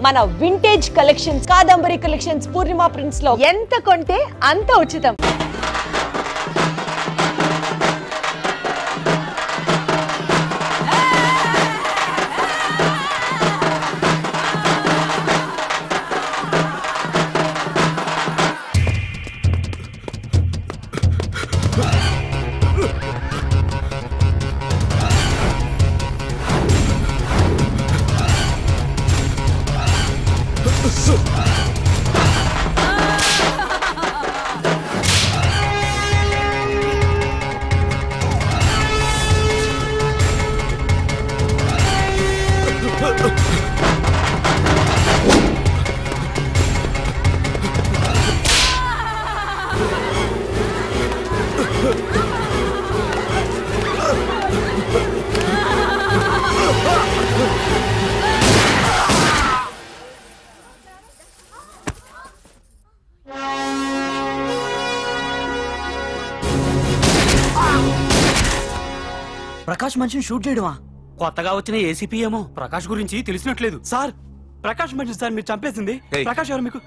మన vintage collections Kadambari collections పూర్ణిమ prints లో ఎంత కొంటే అంత ఉచితం. ప్రకాష్ మనిషిని షూట్ చేయడమా? కొత్తగా వచ్చిన ఏసీపీ ఏమో ప్రకాష్ గురించి తెలిసినట్లేదు. సార్, ప్రకాష్ మనిషి సార్ మీరు చంపేసింది. ప్రకాష్ ఎవరు మీకు?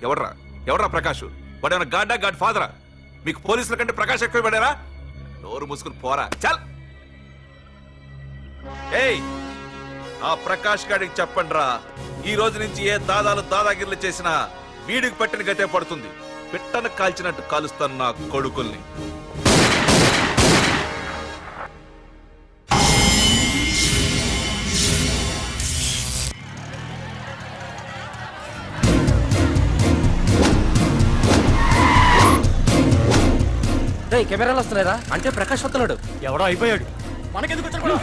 ఎవరా ప్రకాష్? వాడేమన్నా గాడ్డా గాడ్ ఫాదరా? మీకు పోలీసుల కంటే ప్రకాష్ ఎక్కువ పడారా? నోరు మూసుకుని పోరా. చల్. ఏయ్, ఆ ప్రకాష్ గాడికి చెప్పండి రా, ఈ రోజు నుంచి ఏ దాదాగిర్లు చేసినా వీడికి పట్టిన గతే పడుతుంది. పిట్టను కాల్చినట్టు కాలుస్తాను నా కొడుకుల్ని. కెమెరాలు వస్తున్నారా? అంటే ప్రకాష్ వస్తున్నాడు. ఎవడో అయిపోయాడు. మనకెందుకు వచ్చాడు?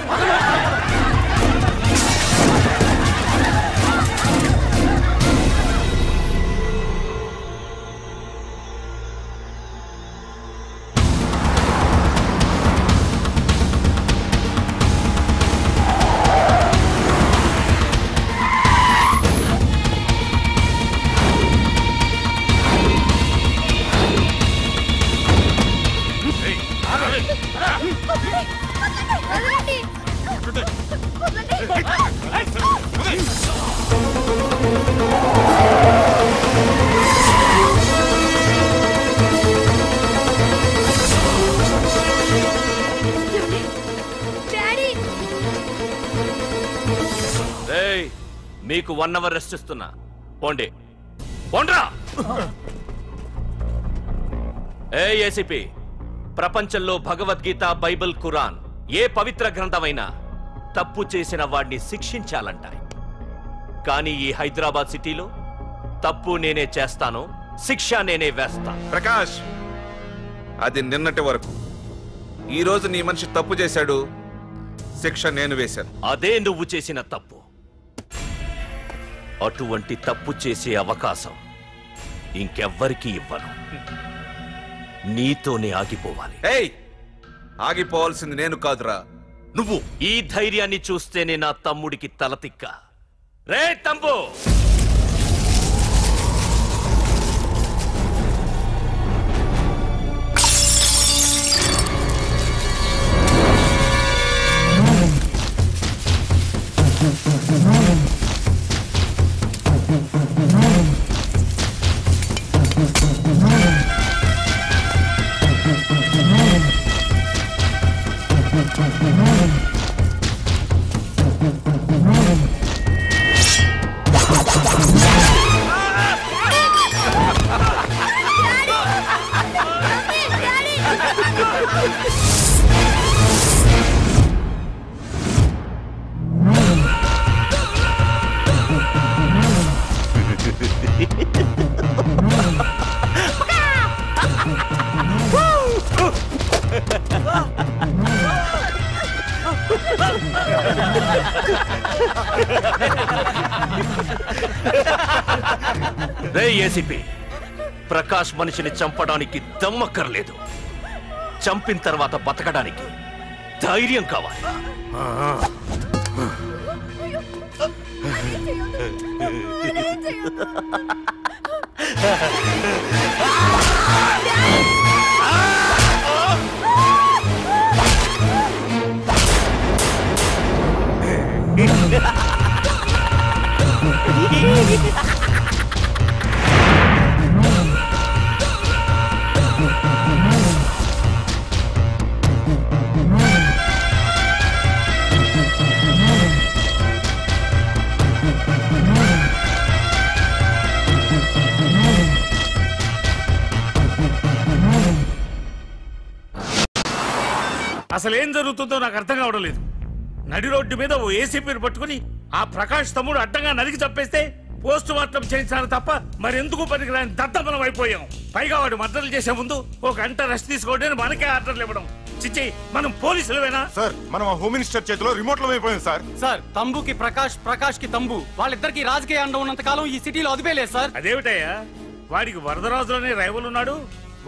మీకు 1 అవర్ రెస్ట్ ఇస్తున్నా. పోండి పోండ్రా. ఏసీపీ, ప్రపంచంలో భగవద్గీత, బైబిల్, ఖురాన్ ఏ పవిత్ర గ్రంథమైనా తప్పు చేసిన వాడిని శిక్షించాలంటాయి. కానీ ఈ హైదరాబాద్ సిటీలో తప్పు నేనే చేస్తాను, శిక్ష నేనే వేస్తా. ప్రకాష్, అది నిన్నటి వరకు. ఈ రోజు నీ మనిషి తప్పు చేశాడు, శిక్ష నేను వేశాను. అదే నువ్వు చేసిన తప్పు. అటువంటి తప్పు చేసే అవకాశం ఇంకెవ్వరికీ ఇవ్వను. నీతోనే ఆగిపోవాలి. ఆగిపోవాల్సింది నేను కాదురా, నువ్వు. ఈ ధైర్యాన్ని చూస్తేనే నా తమ్ముడికి తలతిక్క. రే తమ్ము, రే ఏసీపీ, ప్రకాష్ మనిషిని చంపడానికి దమ్మక్కర్లేదు, చంపిన తర్వాత బతకడానికి ధైర్యం కావాలి. Ha ha ha! అసలు ఏం జరుగుతుందో నాకు అర్థం కావడం లేదు. నడి రోడ్డు మీద ఓ ఏసీపీని పట్టుకుని ఆ ప్రకాష్ తమ్ముడు అడ్డంగా నరికి చంపేస్తే పోస్ట్ మార్టం చేయించారు తప్ప మరెందుకు పనికిరాని దద్దమనం అయిపోయాం. పైగా వాడు మర్డర్లు చేసే ముందు ఒక గంట రెస్ట్ తీసుకోవడానికి మనకే ఆర్డర్లు ఇవ్వడం. చిచ్చి, మనం పోలీసులవేనా? సార్ మనం ఆ హోమ్ మినిస్టర్ చేతిలో రిమోట్ లో అయిపోయాం సార్. సార్ తంబుకి ప్రకాష్, ప్రకాష్ కి తంబు, వాళ్ళిద్దరికి రాజకీయ అండ ఉన్నంత కాలం ఈ సిటీలో అదుపేలేదు సార్. అదేమిటయ్యా, వాడికి వరదరాజులోనే రైవల్ ఉన్నాడు,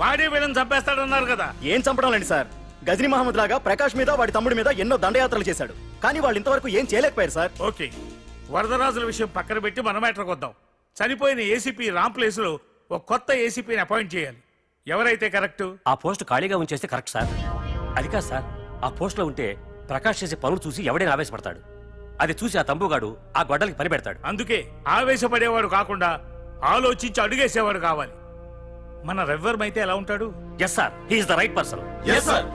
వాడే వీళ్ళని చంపేస్తాడన్నారు కదా. ఏం చంపడాలండి సార్? గజనీ మహమ్మద్ లాగా ప్రకాష్ మీద వాడి తమ్ముడి మీద ఎన్నో దండయాత్రలు చేశాడు, కానీ వాళ్ళు ఇంతవరకు ఏం చేయలేకపోయారు సార్. ఓకే, వరదరాజుల విషయం పక్కన పెట్టి మన మ్యాటర్కి వద్దాం. చనిపోయిన ఏసీపీ రామ్ ప్లేస్ లో ఒక కొత్త ఏసీపీని అపాయింట్ చేయాలి. ఎవరైతే కరెక్ట్? ఆ పోస్ట్ ఖాళీగా ఉంచేస్తే కరెక్ట్ సార్. అది కాదు సార్, ఆ పోస్ట్ లో ఉంటే ప్రకాష్ చేసే పనులు చూసి ఎవడైనా ఆవేశపడతాడు. అది చూసి ఆ తంబుగాడు ఆ గొడ్డలకి పని పెడతాడు. అందుకే ఆవేశపడేవాడు కాకుండా ఆలోచించి అడుగేసేవాడు కావాలి. మన రెవ్వరమైతే ఎలా ఉంటాడు? Yes sir, he is the right person. Yes sir.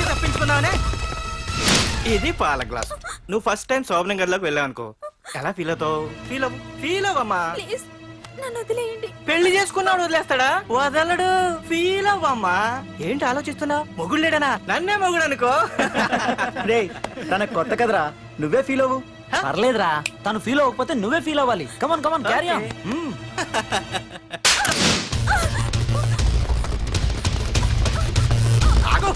తప్పించుకున్నానే. ఇది పాల గ్లాస్. నువ్వు ఫస్ట్ టైం శోభనం గదిలోకి వెళ్ళావు అనుకో, ఎలా ఫీల్ అవుతావు? ఫీల్ అవ్వమ్మా. పెళ్లి చేసుకున్నాడు వదిలేస్తాడా? వదలడు. ఫీల్ అవ్వమ్మా. ఏంటి ఆలోచిస్తున్నావు? మొగుడు లేడనా? నన్నే మొగుడు అనుకో. రే, తనకు కొత్త కదరా, నువ్వే ఫీల్ అవ్వు. పర్లేదురా, తను ఫీల్ అవ్వకపోతే నువ్వే ఫీల్ అవ్వాలి. Come on come on, carry on. ఆగు.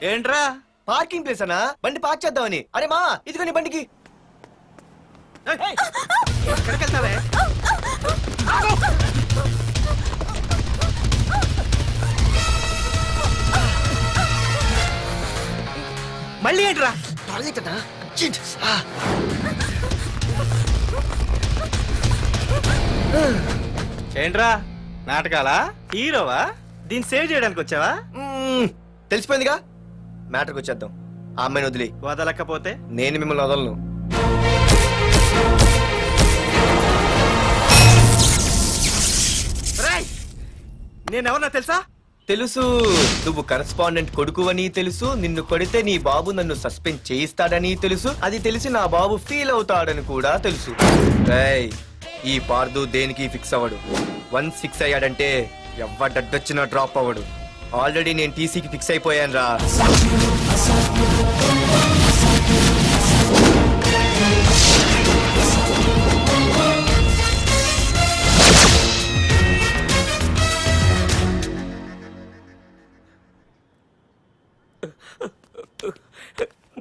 ఏంట్రా? పార్కింగ్ ప్లేస్ అన్నా, బండి పార్క్ చేద్దామని. అరే మా, ఇదిగో నీ బండికి. ఎక్కడికి వెళ్తావే? మళ్ళీ ఏంట్రా? ఏంట్రా నాటకాలా? హీరోవా? దీన్ని సేవ్ చేయడానికి వచ్చావా? తెలిసిపోయిందిగా, మ్యాటర్కి వచ్చేద్దాం. ఆ అమ్మాయిని వదిలి. వదలకపోతే నేను మిమ్మల్ని వదలను. నేనెవరన్నా తెలుసా? తెలుసు, నువ్వు కరెస్పాండెంట్ కొడుకువని తెలుసు. నిన్ను కొడితే నీ బాబు నన్ను సస్పెండ్ చేయిస్తాడని తెలుసు. అది తెలిసి నా బాబు ఫీల్ అవుతాడని కూడా తెలుసు. ఈ పార్దు దేనికి ఫిక్స్ అవ్వడు. 1 ఫిక్స్ అయ్యాడంటే ఎవ్వడొచ్చినా డ్రాప్ అవ్వడు. ఆల్రెడీ నేను టీసీకి ఫిక్స్ అయిపోయాను రా.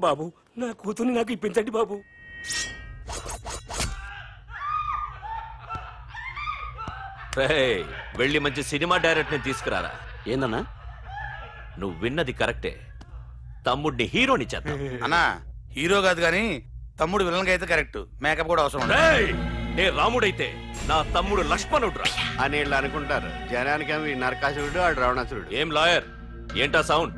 బాబు, నా కూతుర్ని నాకు ఇప్పించండి బాబు. వెళ్ళి మంచి సినిమా డైరెక్టర్ ని తీసుకురారా. ఏందన్నా? నువ్వు విన్నది కరెక్టే, తమ్ముడిని హీరోని చేద్దాం. అన్నా, హీరో కాదు కానీ తమ్ముడు విలన్ అయితే కరెక్ట్. మేకప్ కూడా అవసరం. నే రాముడైతే నా తమ్ముడు లక్ష్మణుడు అని వీళ్ళు అనుకుంటారు. జనానికి నరకాసురుడు, ఆడు రావణాసురుడు. ఏం లాయర్, ఏంటా సౌండ్?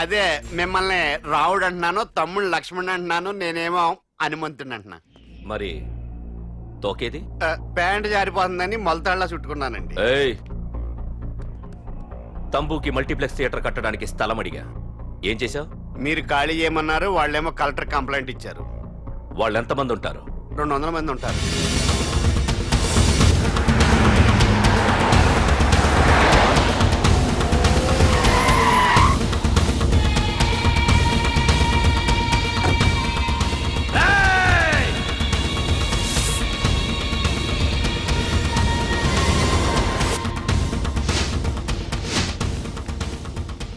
అదే, మిమ్మల్ని రావుడు అంటున్నాను, తమ్ముడు లక్ష్మణ్ అంటున్నాను, నేనేమో హనుమంతుడు అంటున్నా. మరి తోకేది? ప్యాంట్ జారిపోతుందని మొలతాళ్ళ చుట్టుకున్నానండి. తంబుకి మల్టీప్లెక్స్ థియేటర్ కట్టడానికి స్థలం అడిగా. ఏం చేశావు? మీరు ఖాళీ చేయమన్నారు, వాళ్ళేమో కలెక్టర్ కంప్లైంట్ ఇచ్చారు. వాళ్ళు ఎంతమంది ఉంటారు? 200 మంది ఉంటారు.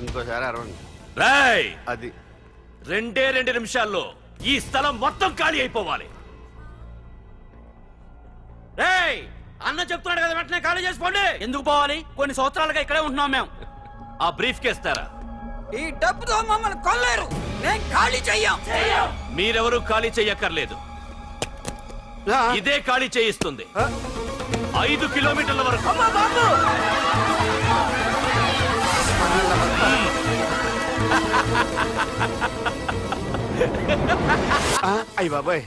ఇంకోసారి అరవండి. అది 2 నిమిషాల్లో ఈ స్థలం మొత్తం ఖాళీ అయిపోవాలి. అన్న చెప్తున్నాడు కదా, వెంటనే ఖాళీ చేసుకోండి. ఎందుకు పోవాలి? కొన్ని సంవత్సరాలుగా ఇక్కడే ఉంటున్నాం మేము. ఆ బ్రీఫ్ కేస్తారా? ఈ డబ్బుతో మమ్మల్ని కొల్లేరు. మీరెవరూ ఖాళీ చెయ్యక్కర్లేదు. ఇదే ఖాళీ చేయిస్తుంది 5 కిలోమీటర్ల వరకు. అయ్య బాబాయ్,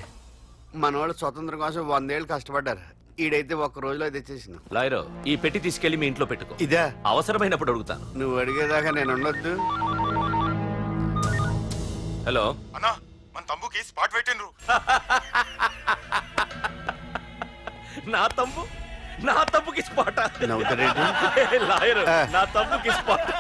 మనవాళ్ళు స్వతంత్రం కోసం 100 ఏళ్ళు కష్టపడ్డారు. ఈడైతే ఒక్క రోజులో తెచ్చేసిన. లాయరు, ఈ పెట్టి తీసుకెళ్లి మీ ఇంట్లో పెట్టుకో. ఇదే అవసరమైనప్పుడు అడుగుతాను. నువ్వు అడిగేదాకా నేను ఉండొద్దు. హలో అన్నా, మన తమ్ముకి స్పాట్ పెట్టిండ్రు. నా తమ్ముకి స్పాట్. నవ్వుతారేంటి? లాయరు, నా తమ్ముకి స్పాట్.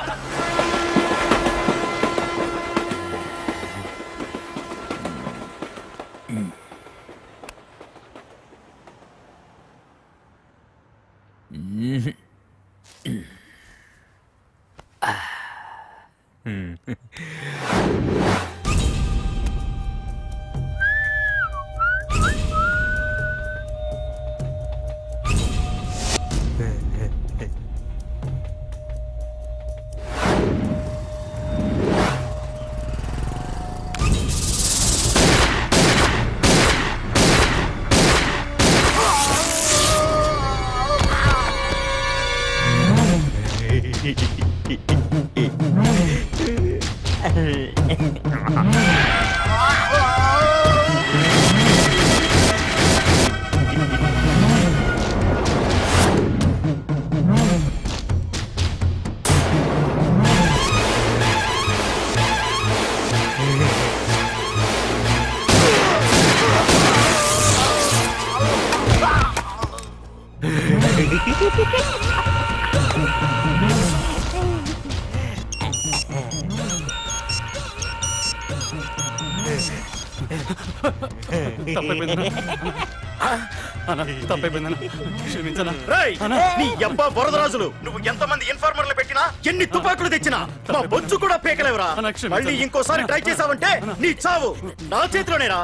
నీ అబ్బా వరదరాజులు, నువ్వు ఎంతమంది ఇన్ఫార్మర్లు పెట్టినా, ఎన్ని తుపాకులు తెచ్చినా మా బొచ్చు కూడా పేకలేవురా. మళ్ళీ ఇంకోసారి ట్రై చేసావంటే నీ చావు నా చేతిలోనేరా.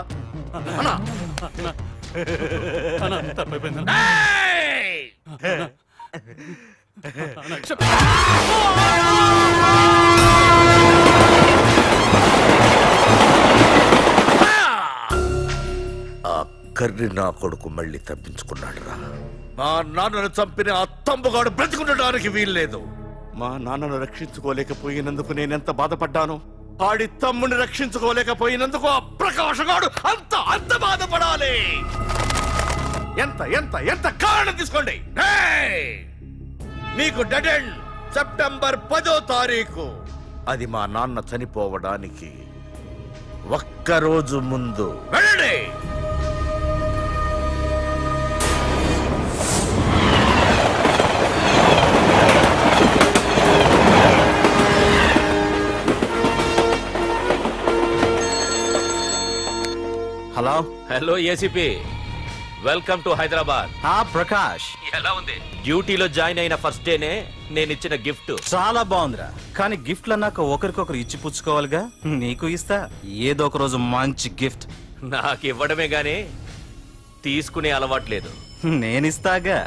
కర్రి నా కొడుకు మళ్ళీ తప్పించుకున్నాడు రా. మా నాన్నను చంపిన ఆ తంబుగాడు బ్రతికుండడానికి వీల్లేదు. మా నాన్నను రక్షించుకోలేకపోయినందుకు నేనెంత బాధపడ్డాను, ఆడి తమ్ముని రక్షించుకోలేకపోయినందుకు ఆ ప్రకాశగాడు అంత బాధపడాలి. ఎంత ఎంత ఎంత కారణం తీసుకోండి. మీకు డెడ్ ఎండ్ సెప్టెంబర్ 10వ తారీఖు. అది మా నాన్న చనిపోవడానికి ఒక్కరోజు ముందు. వెళ్ళండి. Hello hello ACP, welcome to Hyderabad. Prakash, ఎలా ఉంది? డ్యూటీలో జాయిన్ అయిన ఫస్ట్ డేనే నేను ఇచ్చిన గిఫ్ట్ చాలా బాగుందిరా. కానీ గిఫ్ట్లు అన్నాక ఒకరికొకరు ఇచ్చి పుచ్చుకోవాలిగా. నీకు ఇస్తా ఏదో ఒక రోజు మంచి గిఫ్ట్. నాకు ఇవ్వడమే గానీ తీసుకునే అలవాట్లేదు. నేనిస్తాగా.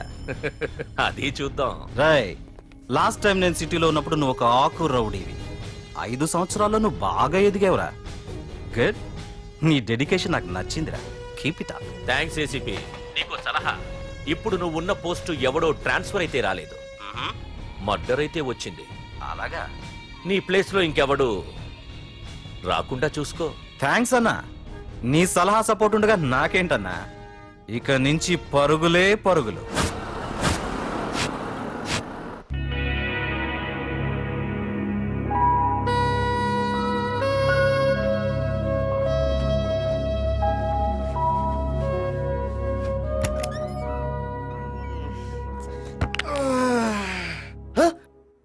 అది చూద్దాం. రై, లాస్ట్ టైం నేను సిటీలో ఉన్నప్పుడు నువ్వు ఒక ఆకు రౌడీవి. 5 సంవత్సరాల్లో నువ్వు బాగా ఎదిగావురా. గుడ్. నీ డెడికేషన్ నాకు నచ్చిందిరా. Keep it up. Thanks ACP. నీకు సలహా, ఇప్పుడు నువ్వు ఉన్న పోస్టు ఎవడో ట్రాన్స్ఫర్ అయితే రాలేదు, మర్డర్ అయితే వచ్చింది. అలాగా? నీ ప్లేస్ లో ఇంకెవడు రాకుండా చూసుకో. థ్యాంక్స్ అన్నా. నీ సలహా సపోర్ట్ ఉండగా నాకేంటన్నా, ఇక నుంచి పరుగులే పరుగులు.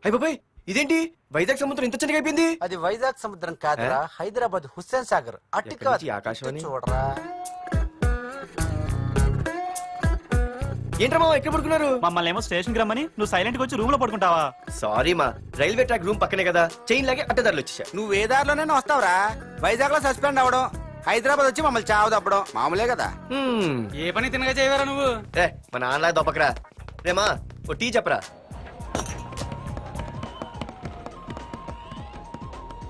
అయిపోయి ఇదేంటి వైజాగ్ సముద్రం ఇంత చిన్నగా అయిపోయింది? అది వైజాగ్ సముద్రం కాదురా, హైదరాబాద్ హుస్సేన్ సాగర్. ఆకాశవాణి చూడరా. ఏంట్రా మా ఎక్కడ పడుకున్నారు? మమ్మల్ని ఏమో స్టేషన్ కి రమ్మని నువ్వు సైలెంట్ గా వచ్చి రూమ్ లో పడుకుంటావా? సారీ మా, రైల్వే ట్రాక్ రూమ్ పక్కనే కదా, చైన్ లాగే అడ్డదారులు వచ్చేసా. నువ్వు ఏ దారిలోనే వస్తావురా. వైజాగ్ లో సస్పెండ్ అవడం, హైదరాబాద్ వచ్చి మమ్మల్ని చావు తప్పడం మామూలే కదా. ఏ పని తినగా చేయవరా నువ్వు? మా నాన్నలా దొప్పకరా. రేమా ఓ టీ చెప్పరా.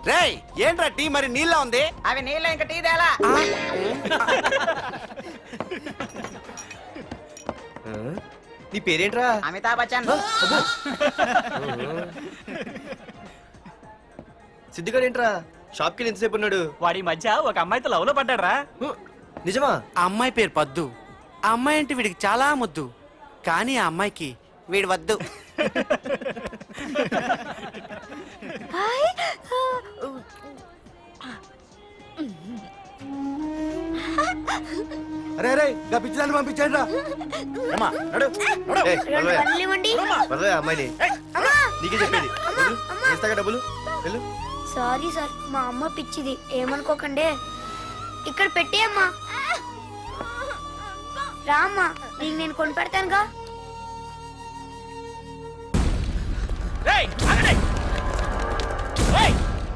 రేయ్ ఏంట్రా టీ మరి నీళ్ళ ఉంది? అవి నీళ్ళు ఇంకా టీ తేలా. నీ పేరేంట్రా? అమితాబ్ బచ్చన్. సిద్ధిగాడు ఏంట్రా షాప్ కి ఎంతసేపు ఉన్నాడు? వాడి మధ్య ఒక అమ్మాయితో లవ్ లో పడ్డాడ్రా. నిజమా? ఆ అమ్మాయి పేరు పద్దు. ఆ అమ్మాయి అంటే వీడికి చాలా ముద్దు, కానీ ఆ అమ్మాయికి వీడు వద్దు. అరే అరే గా పిచ్చిదాన్ని పంపించండి రా. అమ్మాయిని నీకే చెప్పేది. ఇస్తాగా డబ్బులు వెళ్ళు. సారీ సార్, మా అమ్మ పిచ్చిది, ఏమనుకోకండి. ఇక్కడ పెట్టి అమ్మా. రామ్మా, నీకు నేను కొని పెడతానుగా.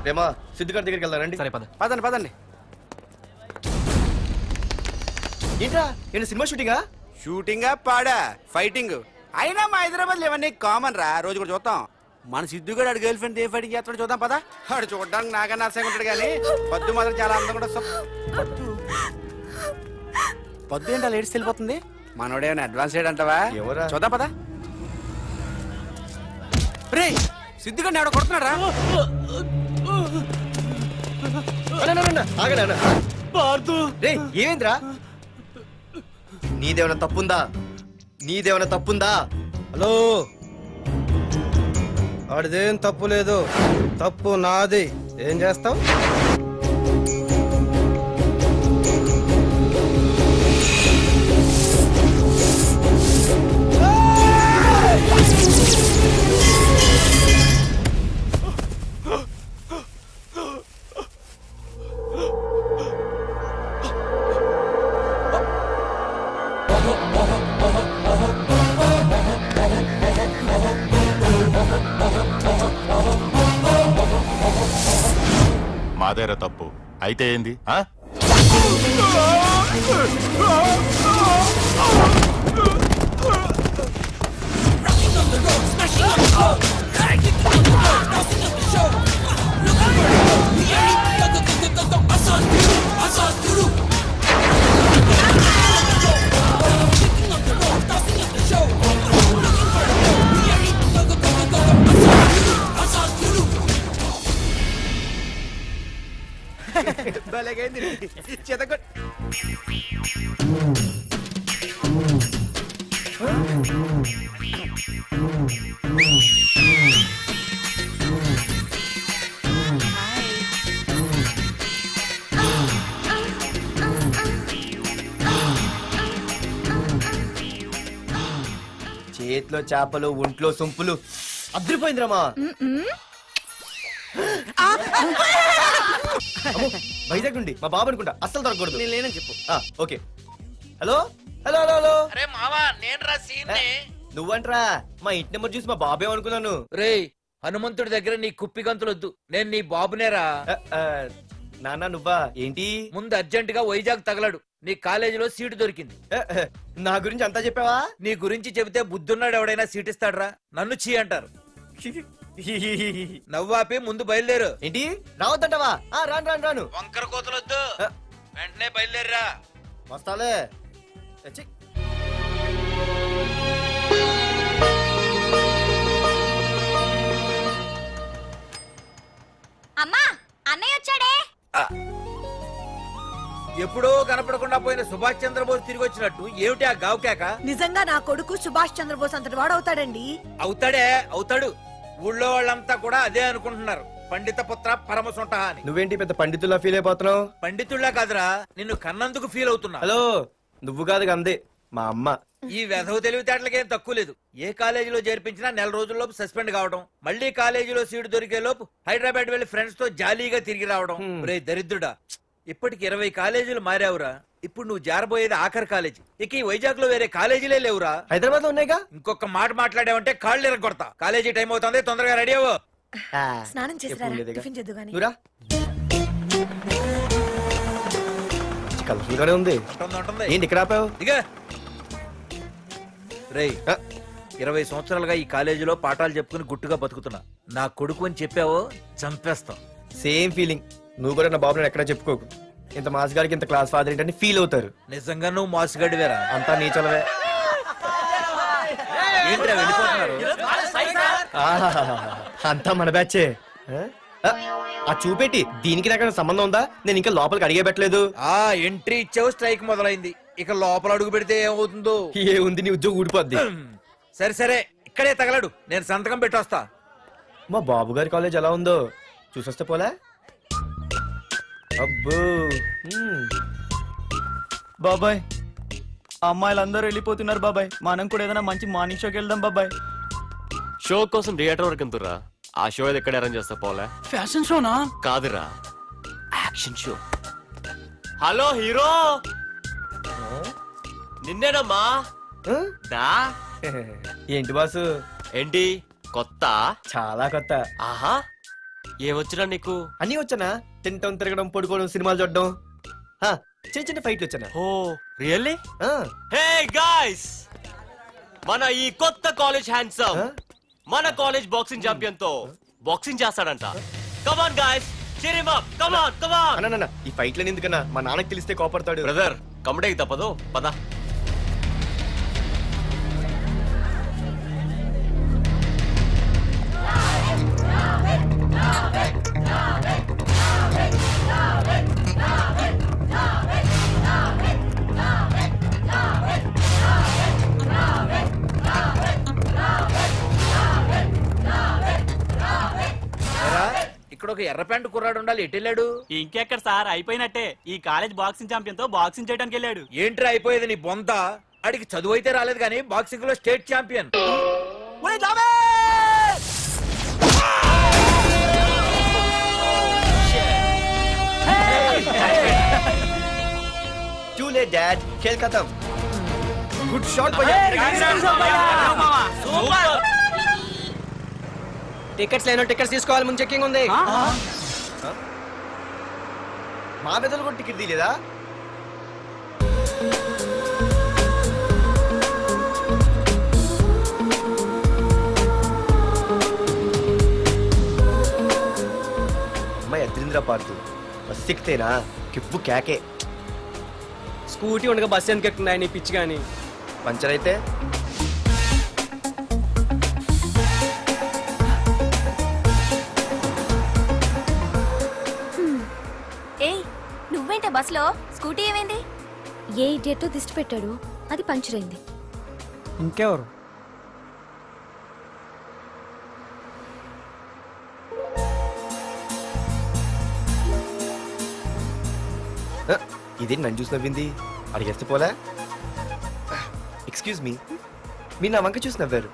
రేమా సిద్ధిగాడి దగ్గరికి వెళ్దానండి. సరే పద. పదండి పదండి. ఏంట్రా ఏంటి సినిమా షూటింగా? షూటింగా పాడా ఫైటింగ్ అయినా మా హైదరాబాద్ ఇవన్నీ కామన్ రా, రోజు కూడా చూద్దాం. మన సిద్ధుగాడు ఆడు గర్ల్ ఫ్రెండ్ ఏ ఫైటింగ్ చేస్తాడో చూద్దాం పదా. ఆడు చూడడానికి నాకన్నా అసహ్యంగా ఉంటాడు కానీ పద్దు మాత్రం చాలా అందంగా ఉంటుంది. పద్దు ఏంటో లేడీస్ వెళ్ళిపోతుంది. మనోడేమైనా అడ్వాన్స్ అంటావా? చూద్దాం పదా. రే సిద్ధుగాడిని ఎవడో కొడుతున్నాడు రా. ఏమేంద్రా? నీదేమైనా తప్పుందా? నీదేమైనా తప్పుందా? హలో, ఆడిదేం తప్పు లేదు, తప్పు నాది. ఏం చేస్తావు? మాదేరా తప్పు అయితే ఏంది? చేతిలో చేపలు, ఒంట్లో సొంపులు, అద్రిపోయిందిరామా. వైజాగ్ నుండి మా బాబు అనుకుంటా, అస్సలు దొరకకూడదు. నేను లేనని చెప్పు. Okay. Hello hello hello hello. అరే మావా, నేను రా సీన్ని. నువ్వంట్రా? మా ఇంటి నెంబర్ చూసి మా బాబే అనుకున్నాను. రే హనుమంతుడి దగ్గర నీ కుప్పి గంతులొద్దు, నేను నీ బాబునేరా. నాన్న నువ్వా? ఏంటి? ముందు అర్జెంట్ గా వైజాగ్ తగలడు, నీ కాలేజీలో సీటు దొరికింది. నా గురించి అంతా చెప్పావా? నీ గురించి చెబితే బుద్ధున్నాడు ఎవడైనా సీట్ ఇస్తాడ్రా? నన్ను చీ అంటారు. నవ్వాపి ముందు బయలుదేరు. ఏంటి రావద్దంటావా? రాను రాను రాను. వంకర కోతలొద్దు, వెంటనే బయలుదేరరా. వస్తాలే. అమ్మా, అన్నయ్య వచ్చాడే. ఎప్పుడో కనపడకుండా పోయిన సుభాష్ చంద్రబోస్ తిరిగి వచ్చినట్టు ఏమిటి ఆ గావుకేక? నిజంగా నా కొడుకు సుభాష్ చంద్రబోస్ అంతటి వాడు అవుతాడండి. అవుతాడే, అవుతాడు. ఊళ్ళో వాళ్ళంతా కూడా అదే అనుకుంటున్నారు, పండిత పుత్ర పరమసుంట అని. నువ్వేంటి పెద్ద పండితుల్లా ఫీల్ అయిపోతున్నావు? పండితుళ్ళ కాదురా, నిన్ను కన్నందుకు ఫీల్ అవుతున్నా. హలో, నువ్వు కాదు అందే మా అమ్మ. ఈ వెధవ తెలివితేటలకేం తక్కువ లేదు. ఏ కాలేజీలో చేర్పించినా నెల రోజుల్లోపు సస్పెండ్ కావడం, మళ్ళీ కాలేజీలో సీటు దొరికే లోపు హైదరాబాద్ వెళ్లి ఫ్రెండ్స్ తో జాలీగా తిరిగి రావడం. రే దరిద్రుడా, ఇప్పటికి 20 కాలేజీలు మారావురా. ఇప్పుడు నువ్వు జారబోయేది ఆఖరి కాలేజీ. ఇక ఈ వైజాగ్ లో వేరే కాలేజీలే లేవురా. హైదరాబాద్ లో ఉన్నాయిగా. ఇంకొక మాట మాట్లాడావంటే కాళ్ళు ఎరగొడతా. కాలేజీ టైం అవుతుంది, తొందరగా రెడీ అవ్వు. స్నానం చేసి టిఫిన్ చేద్దు గాని. కలర్ఫుల్ గానే ఉంది. ఏంటి ఇక్కడ ఆపావు? రేయ్ 20 సంవత్సరాలుగా ఈ కాలేజీలో పాఠాలు చెప్పుకుని గుట్టుగా బతుకుతున్నా. నా కొడుకు అని చెప్పావో చంపేస్తాం. Same feeling. నువ్వు కూడా నా బాబు నేను ఎక్కడా చెప్పుకోకు. ఇంత మాస్ గారికి ఇంత క్లాస్ ఫాదర్ ఏంటని ఫీల్ అవుతారు. నిజంగా నువ్వు మాసుగడివేరా? అంతా నీచలవే. ఏంట్రా వెళ్ళిపోతున్నారు? అంతా మన బ్యాచే. ఆ చూపెట్టి దీనికి నాకు సంబంధం ఉందా? నేను ఇంకా లోపలికి అడిగే పెట్టలేదు. ఆ ఎంట్రీ ఇచ్చావు, స్ట్రైక్ మొదలైంది. ఇక లోపల అడుగు పెడితే ఏమవుతుందో. ఏ ఉంది, నీ ఉద్యోగం ఊడిపోద్ది. సరే సరే, ఇక్కడే తగలడు, నేను సంతకం పెట్టొస్తా. మా బాబు గారి కాలేజ్ ఎలా ఉందో చూసొస్తే పోలే. అబ్బో బాబాయ్, అమ్మాయిలందరూ వెళ్ళిపోతున్నారు బాబాయ్. మనం కూడా ఏదైనా మంచి మార్నింగ్ షోకి వెళ్దాం బాబాయ్. షో కోసం థియేటర్ వరకు ఎంతురా? ఆ షో ఏది ఎక్కడ అరేంజ్ చేస్తా పోలే? ఫ్యాషన్ షోనా? కాదురా, యాక్షన్ షో. హలో హీరో, నిన్నేనమ్మా. ఏంటి బాసు? ఏంటి కొత్త? చాలా కొత్త. ఆహా, ఏమొచ్చినా నీకు? అన్నీ వచ్చానా? తింటం, తిరగడం, పడుకోవడం, సినిమాలు చూడడం, చిన్న చిన్న ఫైట్లు వచ్చానా? ఓ రియల్లీ? హే గాయ్స్, మన ఈ కొత్త కాలేజ్ హ్యాండ్సమ్ మన కాలేజ్ బాక్సింగ్ ఛాంపియన్ తో బాక్సింగ్ చేస్తాడంట. Come on guys, cheer him up. Come on, come on. అన్న ఈ ఫైట్లని ఎందుకన్నా? మా నాన్నకి తెలిస్తే కోపడతాడు. బ్రదర్, కమడేకి తప్పదు, పద. ఇక్కడ ఒక ఎర్ర ప్యాంటు కుర్రాడు ఉండాలి, ఎటు వెళ్ళాడు? ఇంకెక్కడ సార్, అయిపోయినట్టే. ఈ కాలేజ్ బాక్సింగ్ ఛాంపియన్ తో బాక్సింగ్ చేయడానికి వెళ్ళాడు. ఏంట్రా అయిపోయేది నీ బొంత? అడిగి చదువు అయితే రాలేదు కానీ బాక్సింగ్ లో state champion. Too late, Dad. खेल खत्म. Good shot, भैया. టికెట్స్ లేనో టికెట్స్ తీసుకోవాలి, ముందు చెక్కింగ్ ఉంది. మా పెద్దలు కూడా టికెట్ తీయలేదా? అమ్మాయి అద్రింద్ర పార్తు బస్ ఎక్కితేనా కిప్పు కేకే. స్కూటీ ఉండగా బస్సు ఎందుకు ఎక్కుతున్నాయి నీ పిచ్చి కానీ? పంచర్ అయితే నువ్వేంటే బస్సులో? స్కూటీ ఏమైంది? ఏ ఇడియట్ దిష్టి పెట్టాడు, అది పంచర్ అయింది. ఇంకెవరు? ఇదేంటి నన్ను చూసి నవ్వింది? అడిగేస్తే పోలే. ఎక్స్క్యూజ్ మీ, మీరు నా వంక చూసి నవ్వారు.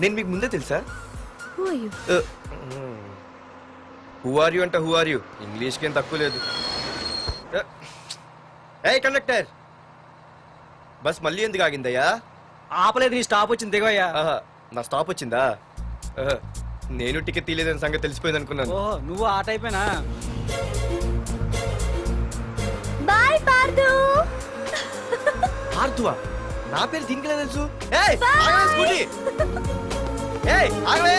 నేను మీకు ముందే తెలుసా? హూ ఆర్ యూ అంటే హూ ఆర్ యూ, ఇంగ్లీష్కి ఏం తక్కువ లేదు. ఏ కండక్టర్, బస్ మళ్ళీ ఎందుకు ఆగిందయ్యా? ఆపలేదు, నీ స్టాప్ వచ్చింది, దిగవయ్యా. నా స్టాప్ వచ్చిందా? నేను టికెట్ తీయలేదని సంగతి తెలిసిపోయింది అనుకున్నాను. ఓహో, నువ్వు ఆ టైపేనా? బాయ్ పార్దు. పార్దువా? నా పేరు దీనికిలా తెలుసు? ఏయ్ ఆగవే స్కూటీ. ఏయ్ ఆగవే,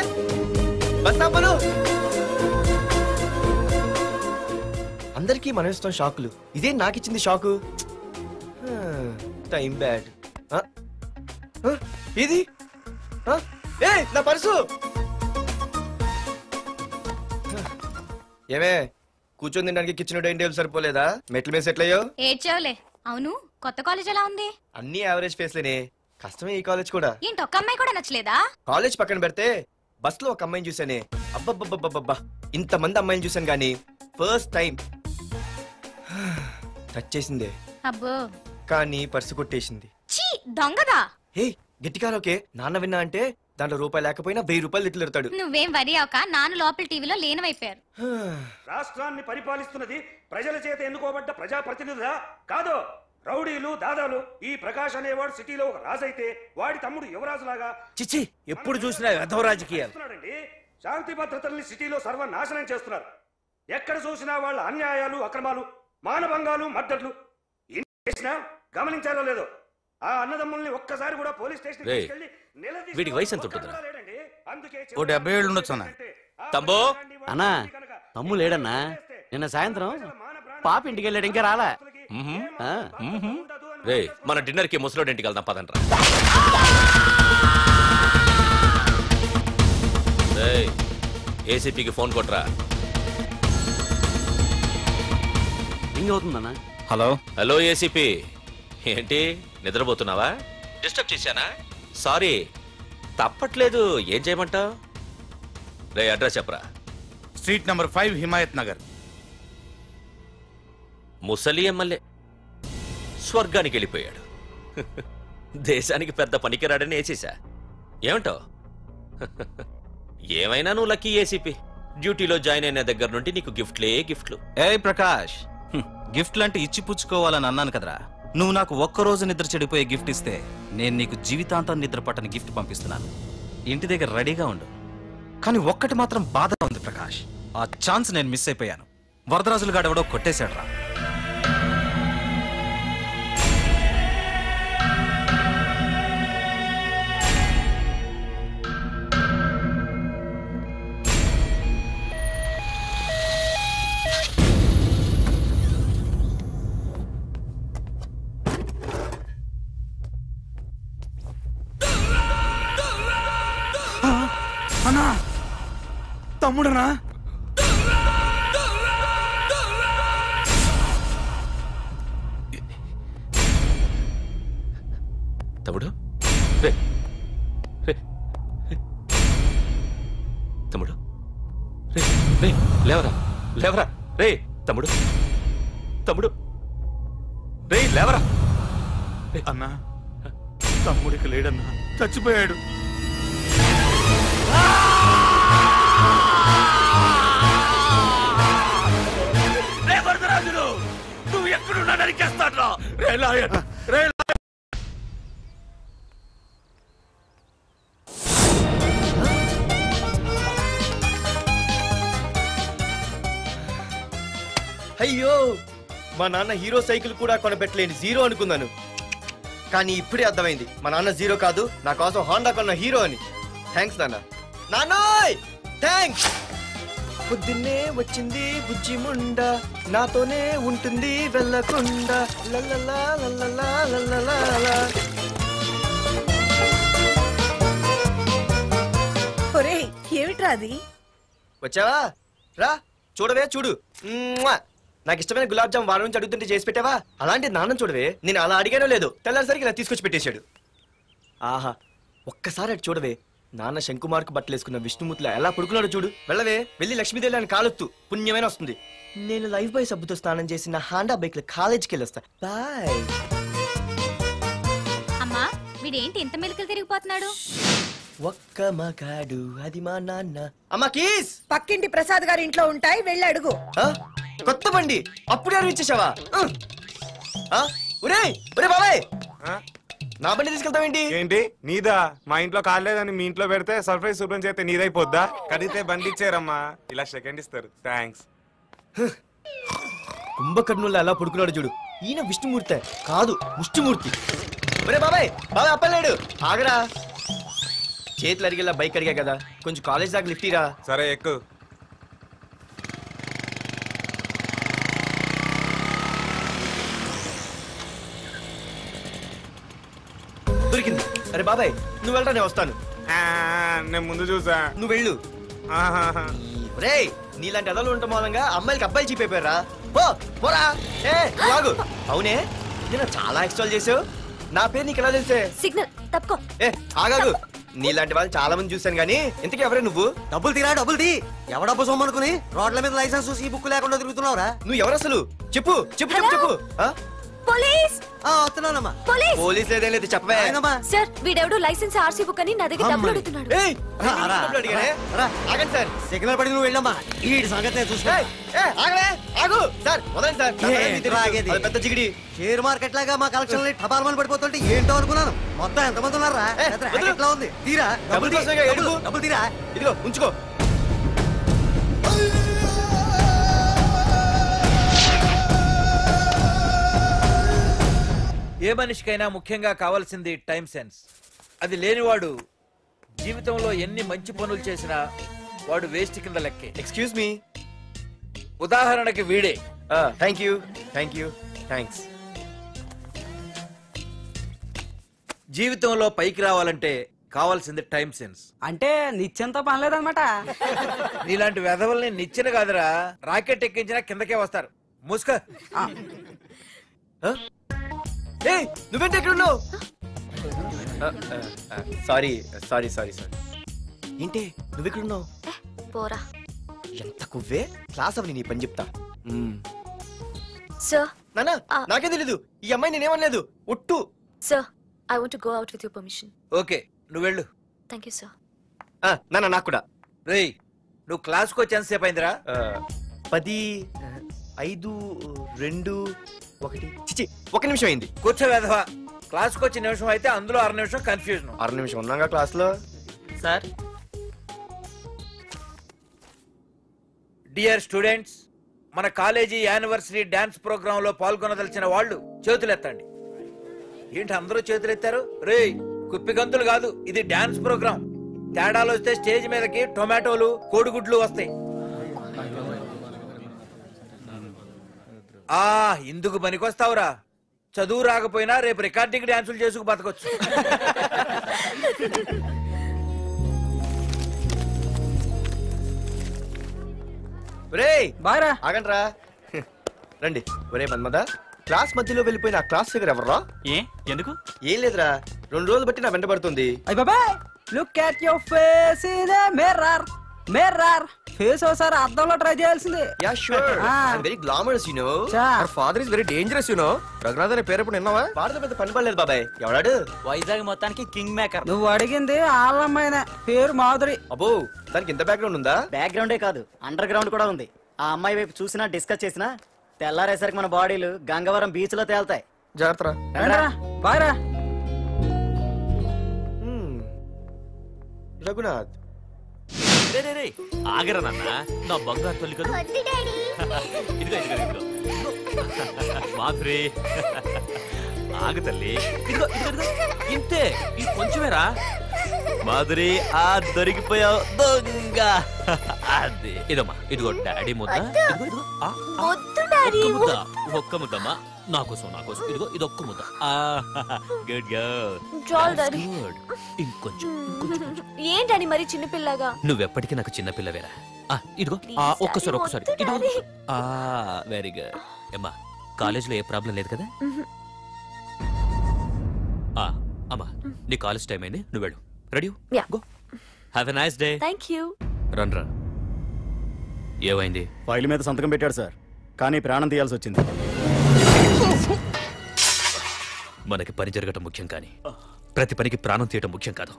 బస్ ఆపను. అందరికీ మనం ఇస్తాం షాకులు, ఇదే నాకు ఇచ్చింది షాకు. Time bad. ఇది నా పర్సు. ఏమే కూర్చొని తినడానికి కిచెన్ డైనింగ్ టేబుల్ సరిపోలేదా? మెట్ల మీద సెట్ అయ్యో. ఏడ్చావులే. అవును, కొత్త కాలేజ్ ఎలా ఉంది? అన్ని యావరేజ్ ఫేస్లేనే, కష్టమే ఈ కాలేజ్ కూడా. ఏంటి, ఒక్క అమ్మాయి కూడా నచ్చలేదా? కాలేజ్ పక్కన పెడితే బస్ లో ఒక అమ్మాయిని చూసానే, అబ్బబ్బబ్బబ్బబ్బా ఇంతమంది అమ్మాయిని చూసాను గానీ ఫస్ట్ టైం టచ్ చేసిందే. అబ్బో, కానీ పర్సు కొట్టేసింది. ఛీ, దొంగదా. హే గట్టిగా ఓకే, నాన్న విన్నా అంటే దాంట్లో రూపాయి లేకపోయినా 1000 రూపాయలు తిట్లు. నువ్వేం వరి అవక, నాన్న లోపల టీవీలో లేనవైపోయారు. రాష్ట్రాన్ని పరిపాలిస్తున్నది ప్రజల చేత ఎన్నుకోబడ్డ ప్రజాప్రతినిధులా కాదు, రౌడీలు దాదాలు. ఈ ప్రకాష్ అనేవాడు సిటీలో ఒక రాజైతే వాడి తమ్ముడు యువరాజులాగా చిచ్చి ఎప్పుడు చూసినా వెధవ రాజకీయాలు. శాంతి భద్రతల్ని సిటీలో సర్వనాశనం చేస్తున్నారు. ఎక్కడ చూసినా వాళ్ళ అన్యాయాలు, అక్రమాలు, మానభంగాలు, మద్దతులు. చేసినా గమనించారో లేదో, ఆ అన్నదమ్ముల్ని ఒక్కసారి కూడా పోలీస్ స్టేషన్ తీసుకెళ్లి వీడికి వయసు ఎంత ఉంటుందిరా? అందుకే 70 ఏళ్ళు ఉండొచ్చు అన్న. తమ్ముడు అన్నా తమ్ము లేడన్నా, నిన్న సాయంత్రం పాప ఇంటికి వెళ్ళాడు, ఇంకా రాలా. రే మన డిన్నర్ కి ముసలోడి ఇంటికి వెళ్దాం పదండ్రా. ఏసీపీకి ఫోన్ కొట్రా. రింగ్ అవుతుందన్నా. హలో హలో ఏసీపీ, ఏంటి నిద్రపోతున్నావా? డిస్టర్బ్ చేశానా? సారీ, తప్పట్లేదు. ఏం చేయమంటావు? రే అడ్రస్ చెప్పరా. Street number 5 Himayat Nagar. ముసలి ఎమ్మెల్యే స్వర్గానికి వెళ్ళిపోయాడు. దేశానికి పెద్ద పనికిరాడని వేసేసా. ఏమంటావు? ఏమైనా నువ్వు లక్కీ ఏసీపీ. డ్యూటీలో జాయిన్ అయిన దగ్గర నుండి నీకు గిఫ్ట్లు. ఏ ప్రకాష్, గిఫ్ట్లు అంటే ఇచ్చి పుచ్చుకోవాలని అన్నాను కదరా. నువ్వు నాకు ఒక్కరోజు నిద్ర చెడిపోయే గిఫ్ట్ ఇస్తే నేను నీకు జీవితాంతం నిద్ర పట్టని గిఫ్ట్ పంపిస్తున్నాను. ఇంటి దగ్గర రెడీగా ఉండు. కానీ ఒక్కటి మాత్రం బాధగా ఉంది ప్రకాష్, ఆ ఛాన్స్ నేను మిస్ అయిపోయాను. వరదరాజులు గాడెవడో కొట్టేశాడు రా. అన్నా, తమ్ముడనా? తమ్ముడు, రే రే తమ్ముడు, రే రే లేవరా, లేవరా రే తమ్ముడు, తమ్ముడు రే లేవరా. అన్నా, తమ్ముడికి లేడన్నా, చచ్చిపోయాడు. రే వరదరాజులు, నువ్వు ఎక్కడున్నా నరికేస్తాడ్రా. రే లాయర్, రే అయ్యో, మా నాన్న హీరో సైకిల్ కూడా కొనపెట్టలేని జీరో అనుకున్నాను. కానీ ఇప్పుడే అర్థమైంది, మా నాన్న జీరో కాదు, నా కోసం హాండా కొన్న హీరో అని. థ్యాంక్స్ నాన్న. నాన్నోయ్ థ్యాంక్స్. పొద్దున్నే వచ్చింది బుజ్జి ముండ, నాతోనే ఉంటుంది వెళ్ళకుండా. లల్లలా లల్లలా లల్లలా. ఒరేయ్, ఏమిట్రా అది? వచ్చావా? రా చూడవే, చూడు. నాకు ఇష్టమైన గులాబ్ జామ్ వారం నుంచి అడుగుతుంటే చేసి పెట్టావా? అలాంటి నాన్న చూడవే, నేను అలా అడిగానో లేదు, తెల్లారిసరికి ఇలా తీసుకొచ్చి పెట్టేశాడు. ఆహా, ఒక్కసారి అటు చూడవే, నాన్న శంకుమార్కు బట్టలు వేసుకున్న విష్ణుమూర్తిలా ఎలా పడుకున్నాడు చూడు. వెళ్ళవే, వెళ్ళి లక్ష్మీదేవి అని కాలొత్తు, పుణ్యమైన వస్తుంది. నేను లైఫ్ బాయ్ సబ్బుతో స్నానం చేసి నా హాండా బైక్ లో కాలేజీకి వెళ్ళొస్తా. బాయ్. అమ్మా, వీడేంటి ఇంత మెలికలు తిరిగిపోతున్నాడు? ఒక్క మగాడు అది మా నాన్న. అమ్మా కీస్ పక్కింటి ప్రసాద్ గారి ఇంట్లో ఉంటాయి, వెళ్ళి అడుగు. కొత్త బండి అప్పుడే ఇచ్చేసావా? ఒరే ఒరే బాబాయ్, నా బండి తీసుకెళ్తావేంటి? ఏంటి నీదా? మా ఇంట్లో కాలేదని మీ ఇంట్లో పెడితే సర్ప్రైజ్ శుభ్రం చేస్తే నీదైపోద్దా? కడిగితే బండి ఇచ్చారమ్మా, ఇలా సెకండ్ ఇస్తారు. థ్యాంక్స్. కుంభకర్ణుల్లో ఎలా పడుకున్నాడు చూడు. ఈయన విష్ణుమూర్తి కాదు, ముష్టిమూర్తి. ఒరే బాబాయ్, బాబాయ్ అప్పలేడు, ఆగరా. చేతులు అడిగేలా బైక్ అడిగా కదా, కొంచెం కాలేజ్ దాకా లిఫ్ట్ ఇరా. సరే ఎక్కు. దొరికింది. అరే బాబాయ్ నువ్వు వెళ్ళరా, నేను వస్తాను. నేను ముందు చూసా, నువ్వు వెళ్ళు. రే నీలాంటి ఎదలు ఉండటం మూలంగా అమ్మాయిలకి అబ్బాయిలు చీపైపోయారా? పోరా. ఏ లాగు. అవునే, నేను చాలా ఎక్స్ట్రాల్ చేసావు. నా పేరు నీకు ఎలా తెలిసే? సిగ్నల్ తప్పుకో. ఏ ఆగాగు, నీలాంటి వాళ్ళు చాలా మంది చూశాను గానీ ఇంతకీ ఎవరే నువ్వు? డబ్బులు తీరా, డబ్బులు తీ. ఎవడబ్బు సొమ్మనుకుని రోడ్ల మీద లైసెన్స్ చూసి బుక్ లేకుండా తిరుగుతున్నావురా? నువ్వు ఎవరు అసలు? చెప్పు చెప్పు చెప్పు చెప్పు. పోలీస్ వస్తున్నానమ్మా. పోలీస్ పోలీస్ లేదేం లేదు, చెప్పవే. సార్, వీడెవడో లైసెన్స్ ఆర్సీ బుక్ అని నా దగ్గర డబ్బులు అడుగుతున్నాడు. ఆగండి సార్. సిగ్నల్ పడి నువ్వు వెళ్ళమ్మా, ఈ సంగతి చూసుకో. ఆగు సార్, వదండి సార్. పెద్ద జిగిడి షేర్ మార్కెట్ లాగా మా కలెక్షన్ టపాల్మని పడిపోతుంటే ఏంటో అనుకున్నాను. మొత్తం ఎంతమంది ఉన్నారా? ఎట్లా ఉంది? తీరా డబ్బులు తీరా. ఇదిగో ఉంచుకో. ఏ మనిషికైనా ముఖ్యంగా కావాల్సింది టైం సెన్స్. అది లేనివాడు జీవితంలో ఎన్ని మంచి పనులు చేసినా వాడు వేస్ట్ కింద లెక్కే. ఎక్స్క్యూజ్ మీ, ఉదాహరణకి వీడే. Thank you thanks. జీవితంలో పైకి రావాలంటే కావాల్సింది టైం సెన్స్. అంటే నిత్యంతో పనిలేదన్నమాట. నీలాంటి వెధవల్ని నిచ్చెన కాదురా, రాకెట్ ఎక్కించినా కిందకే వస్తారు. ముసుక. నువ్వేంటి ఎక్కడ ఉన్నావు? సారీ ఏంటి నువ్వు ఎక్కడ ఉన్నావు? పోరా. ఎంత కువ్వే, క్లాస్ అవని నీ పని చెప్తా. సార్ నానా నాకే తెలీదు, ఈ అమ్మాయి నేనేమనలేదు ఒట్టు. Sir I want to go out with your permission. Okay నువ్వు వెళ్ళు. Thank you sir. నానా నాకు కూడా. రేయ్ నువ్వు క్లాస్కి వచ్చి ఎంతసేపు అయిందిరా? 10, 5, 2, 1 చిచి 1 నిమిషం అయింది. కూర్చో వెధవా. క్లాస్కి వచ్చి నిమిషం అయితే అందులో 6 నిమిషం కన్ఫ్యూజన్. 6 నిమిషం ఉన్నాగా క్లాస్ లో. సార్ డియర్ స్టూడెంట్స్, మన కాలేజీ యానివర్సరీ డాన్స్ ప్రోగ్రామ్ లో పాల్గొనదలిచిన వాళ్ళు చేతులెత్తండి. ఏంటి అందరూ చేతులెత్తారు? రేయ్ కుప్పి గంతులు కాదు, ఇది డాన్స్ ప్రోగ్రామ్. తేడాలు వస్తే స్టేజ్ మీదకి టొమాటోలు కోడిగుడ్లు వస్తాయి. ఇందుకు పనికొస్తావురా. చదువు రాకపోయినా రేపు రికార్డింగ్ డాన్సులు చేసుకు బతకొచ్చు. ఆగండ్రా రండి. ఒరే మన్మద, క్లాస్ మధ్యలో వెళ్ళిపోయిన ఆ క్లాస్ ఫిగర్ ఎవర్రా? ఎందుకు? ఏం లేదురా, 2 రోజులు బట్టి నా వెంట పడుతుంది. Look at your face in a mirror. Mirror face ఒకసారి అద్దంలో ట్రై చేయాల్సింది. Yeah sure, I am very glamorous you know. Our father is very dangerous you know. Raghunath అనే పేరు ఎప్పుడు విన్నావా? వాడితో పెద్ద పని పడలేదు బాబాయ్. ఎవడాడు? వైజాగ్ మొత్తానికి కింగ్ మేకర్. నువ్వు అడిగింది ఆళ్ళమ్మైన పేరు మాధురి. అబ్బో, దానికి ఇంత బ్యాక్గ్రౌండ్ ఉందా? బ్యాక్గ్రౌండే కాదు, అండర్ గ్రౌండ్ కూడా ఉంది. ఆ అమ్మాయి వైపు చూసినా డిస్కస్ చేసినా తెల్లారేసరికి మన బాడీలు గంగవరం బీచ్ లో తేల్తాయి. జాగ్రత్త. బాయ్ రా. రఘునాథ్ ఆగరా నాన్న, నా బంగారు తల్లి కదా. ఇదిగో మాధురి, ఆగు తల్లి. ఇదిగో ఇంతే, ఈ కొంచెమేరా. మాధురి దొరికిపోయావు దొంగ. అదే ఇదమ్మా, ఇదిగో డాడీ ముద్ద. ఒక్క ముద్దమ్మా, నాకోసం ఇదిగో ఇదొక్క ముద్ద. Good good. ఇంకొంచెం. ఏంటని మరి చిన్నపిల్లగా? నువ్వెప్పటికీ నాకు చిన్నపిల్లవేరా. ఇదిగో ఒక్కసారి వెరీ గుడ్. అమ్మా కాలేజీలో ఏ ప్రాబ్లం లేదు కదా? అమ్మా నీ కాలేజ్ టైం అయింది, నువ్వు వెళ్ళు. Ready go. Have a nice day. Thank you. రా. ఏమైంది? ఫైల్ మీద సంతకం పెట్టాడు సార్, కానీ ప్రాణం తీయాల్సి వచ్చింది. మనకి పని జరగటం ముఖ్యం, కానీ ప్రతి పనికి ప్రాణం తీయటం ముఖ్యం కాదు.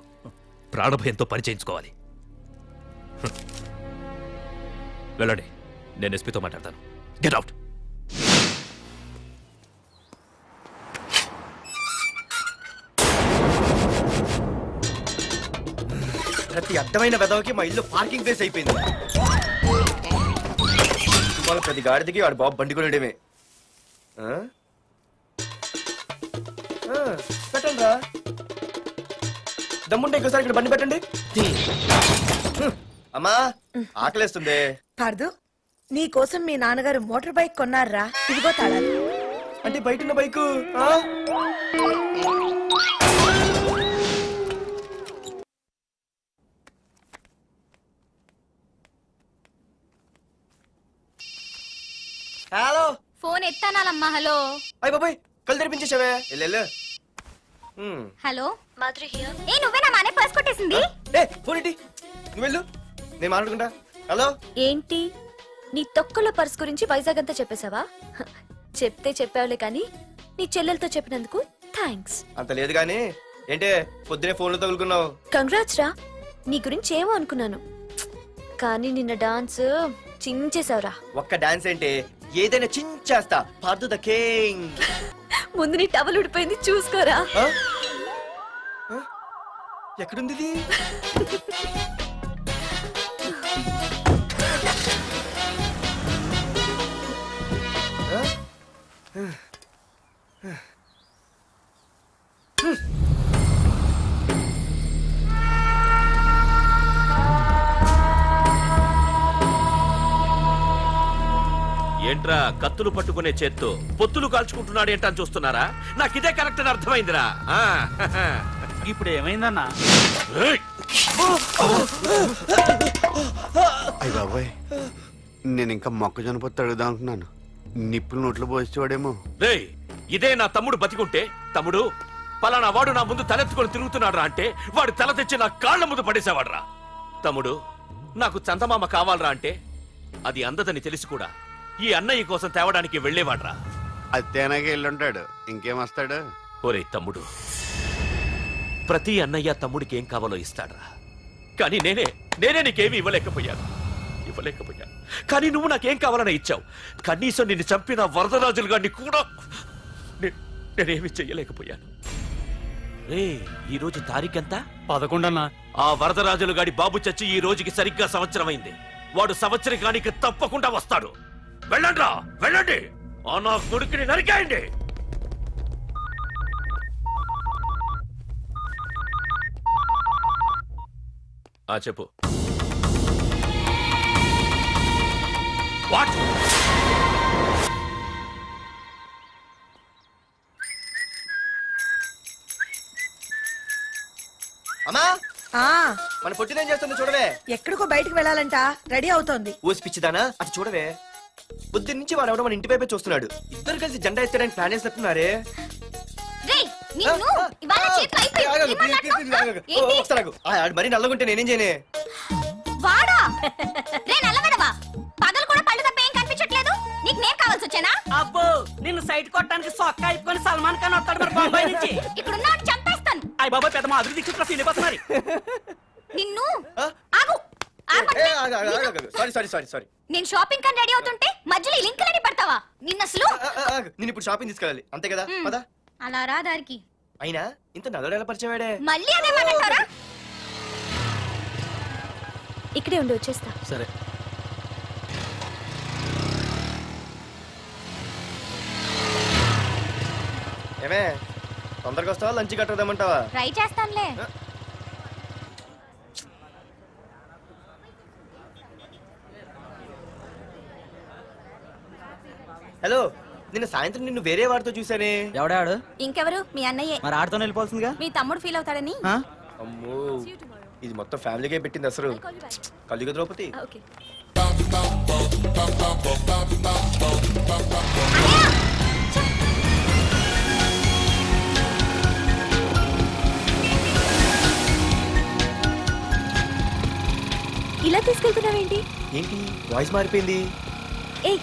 ప్రాణభయంతో పని చేయించుకోవాలి. వెళ్ళండి, నేను ఎస్పీతో మాట్లాడతాను. Get out. ప్రతి అడ్డమైన వెదవకి మా ఇల్లు పార్కింగ్ ప్లేస్ అయిపోయింది. వాళ్ళ ప్రతి గాడిదకి వాడు బాబు బండి కొనడమే. పెట్టండి రా, దమ్ముంటే ఇంకోసారి ఇక్కడ బండి పెట్టండి. అమ్మా ఆకలేస్తుంది. పార్దు, నీ కోసం మీ నాన్నగారు మోటార్ బైక్ కొన్నారా? ఇదిగో తాళాలు. అంటే బయట ఉన్న బైకు? హలో, ఫోన్ ఎత్తానాలమ్మా. హలో. అయ్య బాబాయ్, కళ్ళు తెరిపించేసావే. Hello Madhuri here. ఏ నువ్వేనా మానే పర్స్ కొట్టేసింది? ఫోన్ ఏంటి? నువ్వు వెళ్ళు, నేను మాట్లాడుకుంటా. హలో. ఏంటి నీ తొక్కల పర్స్ గురించి వైజాగ్ అంతా చెప్పేశావా? చెప్తే చెప్పావులే కానీ నీ చెల్లెలతో చెప్పినందుకు థ్యాంక్స్. అంత లేదు కానీ ఏంటే పొద్దునే ఫోన్లో తగులుకున్నావు? కంగ్రాట్స్ రా, నీ గురించి ఏమో అనుకున్నాను, కానీ నిన్న డాన్స్ చించేసావురా. ఒక్క డాన్స్ ఏంటి, ఏదైనా చించేస్తా. Pardhu the king. ముందు నీ టవల్ ఉడిపోయింది, చూసుకోరా. ఎక్కడుంది ఇది? ఏంట్రా కత్తులు పట్టుకునే చేత్తో పొత్తులు కాల్చుకుంటున్నాడు ఏంటని చూస్తున్నారా? నాకు ఇదే కరెక్ట్ అని అర్థమైందిరా. ఇప్పుడు ఏమైందన్నా? అయ్య బాబాయ్, నేను ఇంకా మొక్కజొన్న పొత్తు అడుగుదాం అనుకున్నాను. నిప్పులు నోట్లో పోసేవాడేమో. రేయ్, ఇదే నా తమ్ముడు బతికుంటే, తమ్ముడు పలానా వాడు నా ముందు తలెత్తుకొని తిరుగుతున్నాడు రా అంటే వాడు తల తెచ్చి నా కాళ్ళ ముందు పడేసేవాడ్రా. తమ్ముడు, నాకు చందమామ కావాలరా అంటే అది అందదని తెలిసి కూడా ఈ అన్నయ్య కోసం తేవడానికి వెళ్లేవాడ్రా. అది తేనాకి వెళ్ళుంటాడు, ఇంకేం వస్తాడు? ఒరే తమ్ముడు, ప్రతి అన్నయ్య తమ్ముడికి ఏం కావాలో ఇస్తాడ్రా. కానీ నేనే నీకేమీ ఇవ్వలేకపోయాను. కానీ నువ్వు నాకేం కావాలని ఇచ్చావు. కనీసం నిన్ను చంపిన వరదరాజులు గారిని కూడా నేనేమి చెయ్యలేకపోయాను. రే, ఈ రోజు తారీఖెంత? 11 అన్నా. ఆ వరదరాజులు గాడి బాబు చచ్చి ఈ రోజుకి సరిగ్గా సంవత్సరం అయింది. వాడు సంవత్సరానికి తప్పకుండా వస్తాడు. వెళ్ళండ్రా, వెళ్ళండి. ఆ నా కొడుకుని నరికేయండి. చెప్పు. వాట్? అమ్మా, మన పొట్టినేం చేస్తుంది చూడవే. ఎక్కడికో బయటకు వెళ్ళాలంట, రెడీ అవుతోంది. ఊసి పిచ్చిదానా, అటు చూడవే. బుద్ధి నుంచి వాడు ఎవడో మన ఇంటి వైపే చూస్తున్నాడు. ఇద్దరు కలిసి జెండా ఎత్తడానికి ప్లాన్ చేస్తున్నారు. మరి నల్లగుంటే నేనేం చేయనే? వాడా రే నల్లవడవా, పగలు కూడా పళ్ళు తప్ప ఏం కనిపించట్లేదు. నీకు నేను కావాల్సి వచ్చానా? అబ్బో, నిన్ను సైట్ కొట్టడానికి సొక్క అయిపోయి సల్మాన్ ఖాన్ వస్తాడు మరి బొంబాయి నుంచి. ఇక్కడ ఉన్నాడు చంపేస్తాను. అయ్య బాబా, పెద్ద మాధురి దీక్షిత్ ఫీల్ అయిపోతున్నారు. నిన్ను ఆగు. సారీ. నేను షాపింగ్ కని రెడీ అవుతుంటే మధ్యలో ఈ లింకులని పడతావా? నిన్న అసలు నేను ఇప్పుడు షాపింగ్ తీసుకెళ్ళాలి, అంతే కదా? పద. అలా రా దారికి. అయినా ఇంత నల్లడు ఎలా పరిచయవాడే? మళ్ళీ అదే మాట్లాడతారా? ఇక్కడే ఉండి వచ్చేస్తా. సరే. ఏమే, తొందరగా వస్తావా? లంచ్ కట్టదామంటావా? ట్రై చేస్తానులే. హలో, నిన్న సాయంత్రం నిన్ను వేరే వాడితో చూసానే. ఎవడాడు? ఇంకెవరు? మీ అన్నయ్యే. మరి ఆడుతో వెళ్ళిపోతుందిగా. మీ తమ్ముడు ఫీల్ అవుతాడని. అమ్మో, ఇది మొత్తం ఫ్యామిలీకే పెట్టింది అసలు. కలియుగ ద్రౌపది. ఇలా తీసుకెళ్తున్నావేంటి? ఏంటి వాయిస్ మారిపోయింది? ఏ,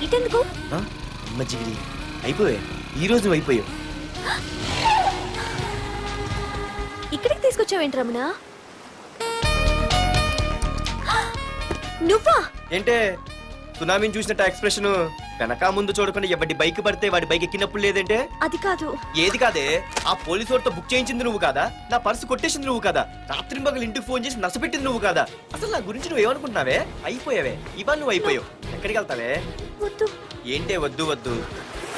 ఇటెందుకు? మజ్జిగిరి అయిపోయా. ఈ రోజు అయిపోయావు. ఇక్కడికి తీసుకొచ్చావేంటి రమణ? నువ్వా? ఏంటే సునామీని చూసినట్టు ఎక్స్ప్రెషన్? వెనక ముందు చూడకుండా ఎవడి బైక్ పడితే వాడి బైక్ ఎక్కినప్పుడు లేదంటే? అది కాదు. ఏది కాదే? ఆ పోలీసు వాడితో బుక్ చేయించింది నువ్వు కాదా? నా పర్సు కొట్టేసింది నువ్వు కాదా? రాత్రి మగలు ఇంటికి ఫోన్ చేసి నసపెట్టింది నువ్వు కాదా? అసలు నా గురించి నువ్వు ఏమనుకుంటున్నావే? అయిపోయావే. ఇవాళ నువ్వు అయిపోయావు. ఎక్కడికి వెళ్తావే? ఏంటే వద్దు వద్దు,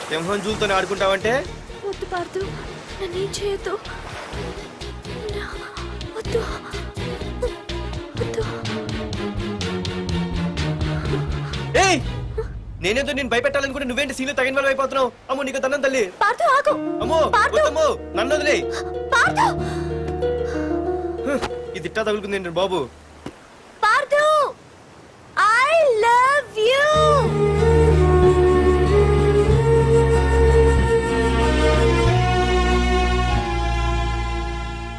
సింహం జూలతో ఆడుకుంటావంటే? వద్దు పార్దు, నన్నేం చేయొద్దు. వద్దు. ఏయ్, నేనేదో నేను భయపెట్టాలనుకుంటే నువ్వేంటి సీన్లు తగిన వాళ్ళు అయిపోతున్నావు? అమ్మో, నీకు దండం తల్లి. అమ్మో వద్దమ్మో, నన్ను వదిలే. ఇది ఇట్టా తగులుకుంది బాబు. Pardhu, I love you.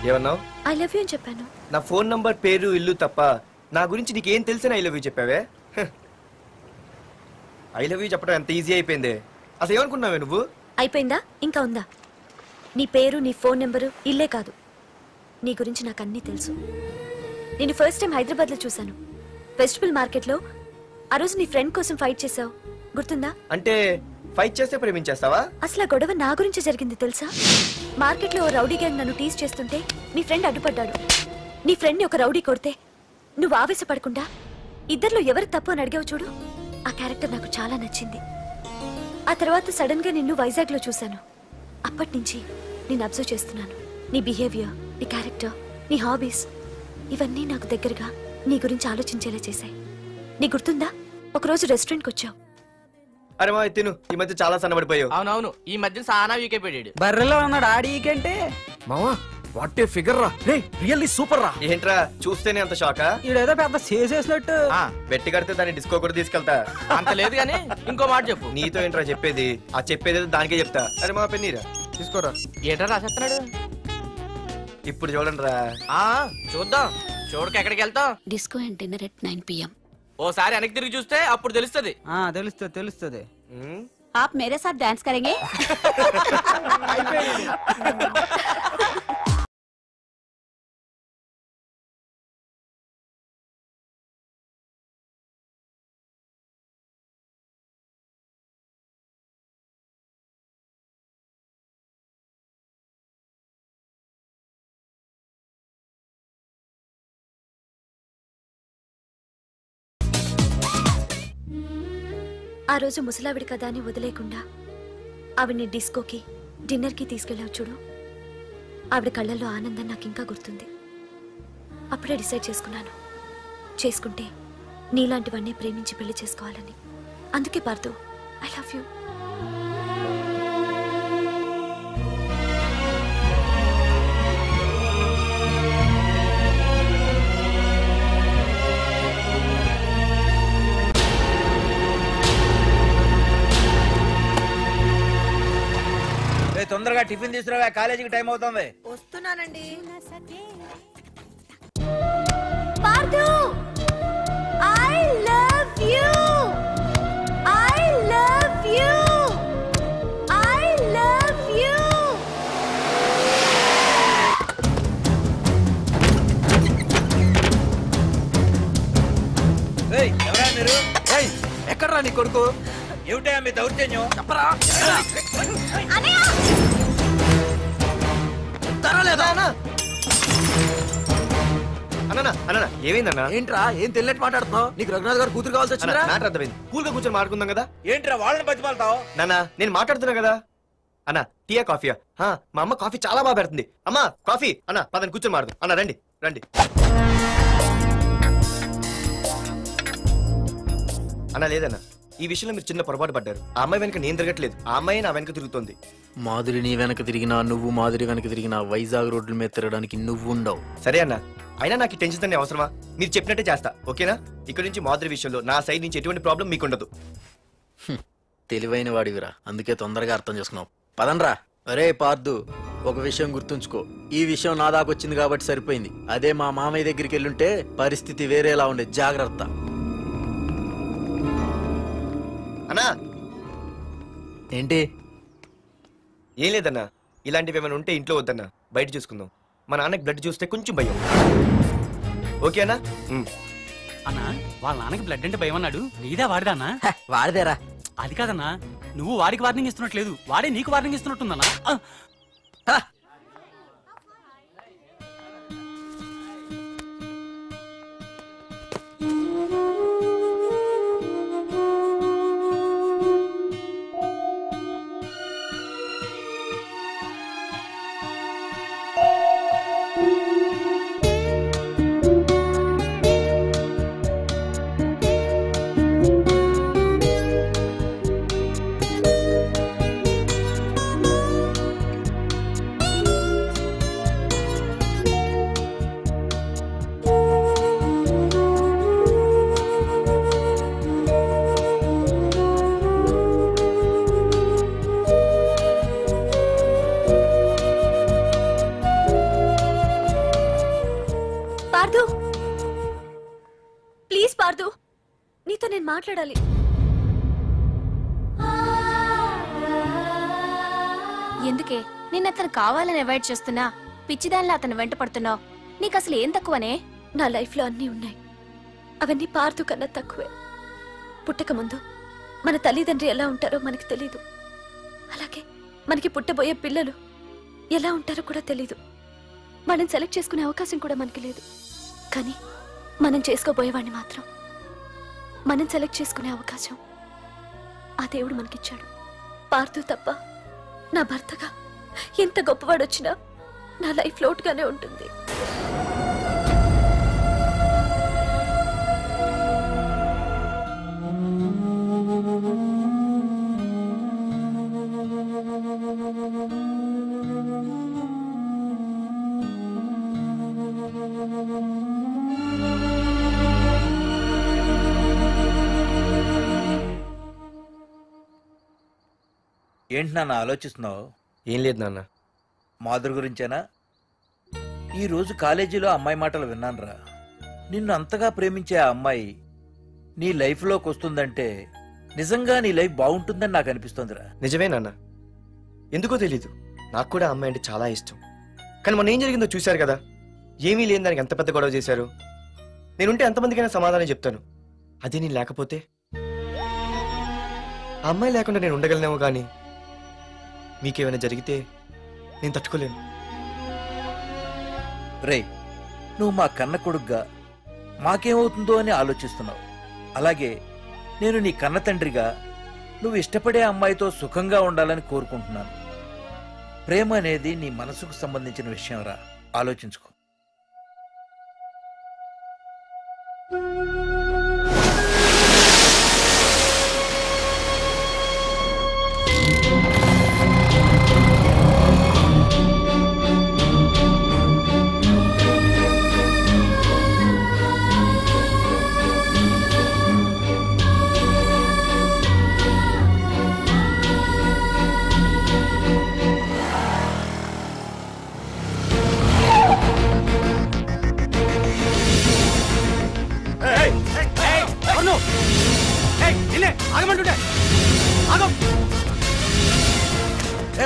ఏమన్నావు? ఐ లవ్ యూ అని చెప్పాను. నా ఫోన్ నంబర్, పేరు, ఇల్లు తప్ప నా గురించి నీకేం తెలిసిన ఐ లవ్ యూ చెప్పావే? ఐ లవ్ యూ చెప్పడం ఎంత ఈజీ అయిపోయింది. అసలు ఏమనుకున్నావే నువ్వు? అయిపోయిందా? ఇంకా ఉందా? నీ పేరు, నీ ఫోన్ నెంబరు, ఇల్లే కాదు, నీ గురించి నాకు అన్నీ తెలుసు. నేను ఫస్ట్ టైం హైదరాబాద్ లో చూశాను, వెజిటబుల్ మార్కెట్ లో. ఆ రోజు నీ ఫ్రెండ్ కోసం ఫైట్ చేసావు, గుర్తుందా? అంటే ఫైట్ చేస్తే ప్రేమించేస్తావా? అసలు ఆ గొడవ నా గురించి జరిగింది తెలుసా? మార్కెట్ లో ఓ రౌడీ గ్యాంగ్ నన్ను టీజ్ చేస్తుంటే నీ ఫ్రెండ్ అడ్డుపడ్డాడు. నీ ఫ్రెండ్ ని ఒక రౌడీ కొడితే నువ్వు ఆవేశపడకుండా ఇద్దరిలో ఎవరు తప్పు అని అడిగావు చూడు, ఆ క్యారెక్టర్ నాకు చాలా నచ్చింది. ఆ తర్వాత సడన్ గా నిన్ను వైజాగ్ లో చూశాను. అప్పటి నుంచి నేను అబ్జర్వ్ చేస్తున్నాను. నీ బిహేవియర్, నీ క్యారెక్టర్, నీ హాబీస్, ఇవన్నీ నాకు దగ్గరగా నీ గురించి ఆలోచించేలా చేశాయి. నీ గుర్తుందా, ఒకరోజు రెస్టారెంట్కి వచ్చావు. అరే మా తిను, ఈ మధ్య చాలా సన్నబడిపోయావు. అవునవును, ఈ మధ్య సానా వీకైపోయాడు. బర్రెలో ఉన్నాడు ఆడీకంటే. మావా వాట్ ఏ ఫిగర్ రా, రియల్లీ సూపర్ రా. ఏంట్రా చూస్తేనే అంత షాకా? ఈడేదో పెద్ద చేసేసినట్టు. బెట్టి కడితే దాన్ని డిస్కో కూడా తీసుకెళ్తా. అంత లేదు గానీ ఇంకో మాట చెప్పు. నీతో ఏంట్రా చెప్పేది? ఆ చెప్పేది దానికే చెప్తా. అరే మా పెన్నీరా తీసుకోరా. ఏట్రా రాసేస్తున్నాడు? ఇప్పుడు చూడండి రా. చూద్దాం. చూడక ఎక్కడికి వెళ్తాం? Disco and dinner at 9 PM. ఓసారి వెనక్కి తిరిగి చూస్తే అప్పుడు తెలుస్తుంది. తెలుస్తుంది. आप मेरे साथ डांस करेंगे? ఆ రోజు ముసలావిడి కదా అని వదిలేకుండా ఆవిడ్ని డిస్కోకి డిన్నర్కి తీసుకెళ్ళావు చూడు. ఆవిడ కళ్ళల్లో ఆనందం నాకు ఇంకా గుర్తుంది. అప్పుడే డిసైడ్ చేసుకుంటే నీలాంటివన్నీ ప్రేమించి పెళ్లి చేసుకోవాలని. అందుకే పార్థు, ఐ లవ్ యూ. తొందరగా టిఫిన్ తీసుకురా, కాలేజీకి టైం అవుతుంది. వస్తున్నానండి. Partha, I love you, I love you, I love you. ఎవరా మీరు? ఎక్కడ్రా నీ కొడుకు? ఏమిటా మీ దౌర్జన్యం? చెప్పరా. అన్న ఏమైందన్నా? ఏంట్రా ఏం తెలియట్ మాట్లాడుతున్నావు? నీకు రఘునాథ్ గారు కూతురు కావాల్సి వచ్చిందా? మ్యాటర్ అర్థమైంది. కూల్ గా కూర్చొని మాట్లాడుకుందాం కదా. ఏంట్రా వాళ్ళని బతిమాలతావు? నాన్న నేను మాట్లాడుతున్నా కదా. అన్న టీయా కాఫీయా? మా అమ్మ కాఫీ చాలా బాగా పెడుతుంది. అమ్మా కాఫీ. అన్న పదని కూర్చొని మాడదు. అన్న రండి రండి. అన్న లేదన్న, ఈ విషయంలో మీరు చిన్న పొరపాటు పడ్డారు. ఆ అమ్మాయి వెనక నేను తిరగట్లేదు, ఆ అమ్మాయి నా వెనక తిరుగుతుంది. మాధురి నీ వెనక తిరిగినా, నువ్వు మాధురి వెనక తిరిగినా వైజాగ్ రోడ్ల మీద తిరగడానికి నువ్వు ఉండవు. సరే అన్న, అయినా నాకు టెన్షన్ అనే అవసరమా? మీరు చెప్పినట్టే చేస్తా, ఓకేనా? ఇక్కడ నుంచి మాధురి విషయంలో నా సైడ్ నుంచి ఎటువంటి ప్రాబ్లం మీకు ఉండదు. తెలివైన వాడివిరా, అందుకే తొందరగా అర్థం చేసుకున్నావు. పదండ్రా. అరే పార్థు, ఒక విషయం గుర్తుంచుకో. ఈ విషయం నా దాకొచ్చింది కాబట్టి సరిపోయింది. అదే మా మామయ్య దగ్గరికి వెళ్ళుంటే పరిస్థితి వేరేలా ఉండేది. జాగ్రత్త. అన్నా ఏంటి? ఏం లేదన్నా, ఇలాంటివి ఏమైనా ఉంటే ఇంట్లో వద్దన్నా, బయట చూసుకుందాం. మా నాన్నకి బ్లడ్ చూస్తే కొంచెం భయం. ఓకేనా? అన్నా వాళ్ళ నాన్నకి బ్లడ్ అంటే భయం అన్నాడు. నీదా వాడిదానా? వాడిదేరా. అది కాదన్నా, నువ్వు వాడికి వార్నింగ్ ఇస్తున్నట్లేదు, వాడే నీకు వార్నింగ్ ఇస్తున్నట్టుందన్నా. పార్థు, నీతో నేను మాట్లాడాలి. ఎందుకే నిన్న అతను కావాలని అవాయిడ్ చేస్తున్నా, పిచ్చిదానిలో అతను వెంట పడుతున్నావు? నీకు అసలు ఏం తక్కువనే? నా లైఫ్ లో అన్నీ ఉన్నాయి, అవన్నీ పార్థు కన్నా తక్కువే. పుట్టక ముందు మన తల్లిదండ్రి ఎలా ఉంటారో మనకి తెలీదు, అలాగే మనకి పుట్టబోయే పిల్లలు ఎలా ఉంటారో కూడా తెలీదు. మనం సెలెక్ట్ చేసుకునే అవకాశం కూడా మనకి లేదు. కానీ మనం చేసుకోబోయేవాడిని మాత్రం మనం సెలెక్ట్ చేసుకునే అవకాశం ఆ దేవుడు మనకిచ్చాడు. పార్థు తప్ప నా భర్తగా ఎంత గొప్పవాడొచ్చినా నా లైఫ్ లోటుగానే ఉంటుంది. ఏంటి నాన్న ఆలోచిస్తున్నావు? ఏం లేదు నాన్న. మాధురి గురించేనా? ఈరోజు కాలేజీలో అమ్మాయి మాటలు విన్నానురా. నిన్ను అంతగా ప్రేమించే ఆ అమ్మాయి నీ లైఫ్లోకి వస్తుందంటే నిజంగా నీ లైఫ్ బాగుంటుందని నాకు అనిపిస్తోందిరా. నిజమే నాన్న. ఎందుకో తెలీదు, నాకు కూడా అమ్మాయి అంటే చాలా ఇష్టం. కానీ మొన్న ఏం జరిగిందో చూశారు కదా. ఏమీ లేని దానికి ఎంత పెద్ద గొడవ చేశారు. నేనుంటే ఎంతమందికైనా సమాధానం చెప్తాను. అదే నేను లేకపోతే ఆ అమ్మాయి లేకుండా నేను ఉండగలనేమో, కానీ మీకేమైనా జరిగితే నేను తట్టుకోలేను. రే, నువ్వు మా కన్న కొడుగ్గా మాకేమవుతుందో అని ఆలోచిస్తున్నావు. అలాగే నేను నీ కన్న తండ్రిగా నువ్వు ఇష్టపడే అమ్మాయితో సుఖంగా ఉండాలని కోరుకుంటున్నాను. ప్రేమ అనేది నీ మనసుకు సంబంధించిన విషయం రా, ఆలోచించుకో.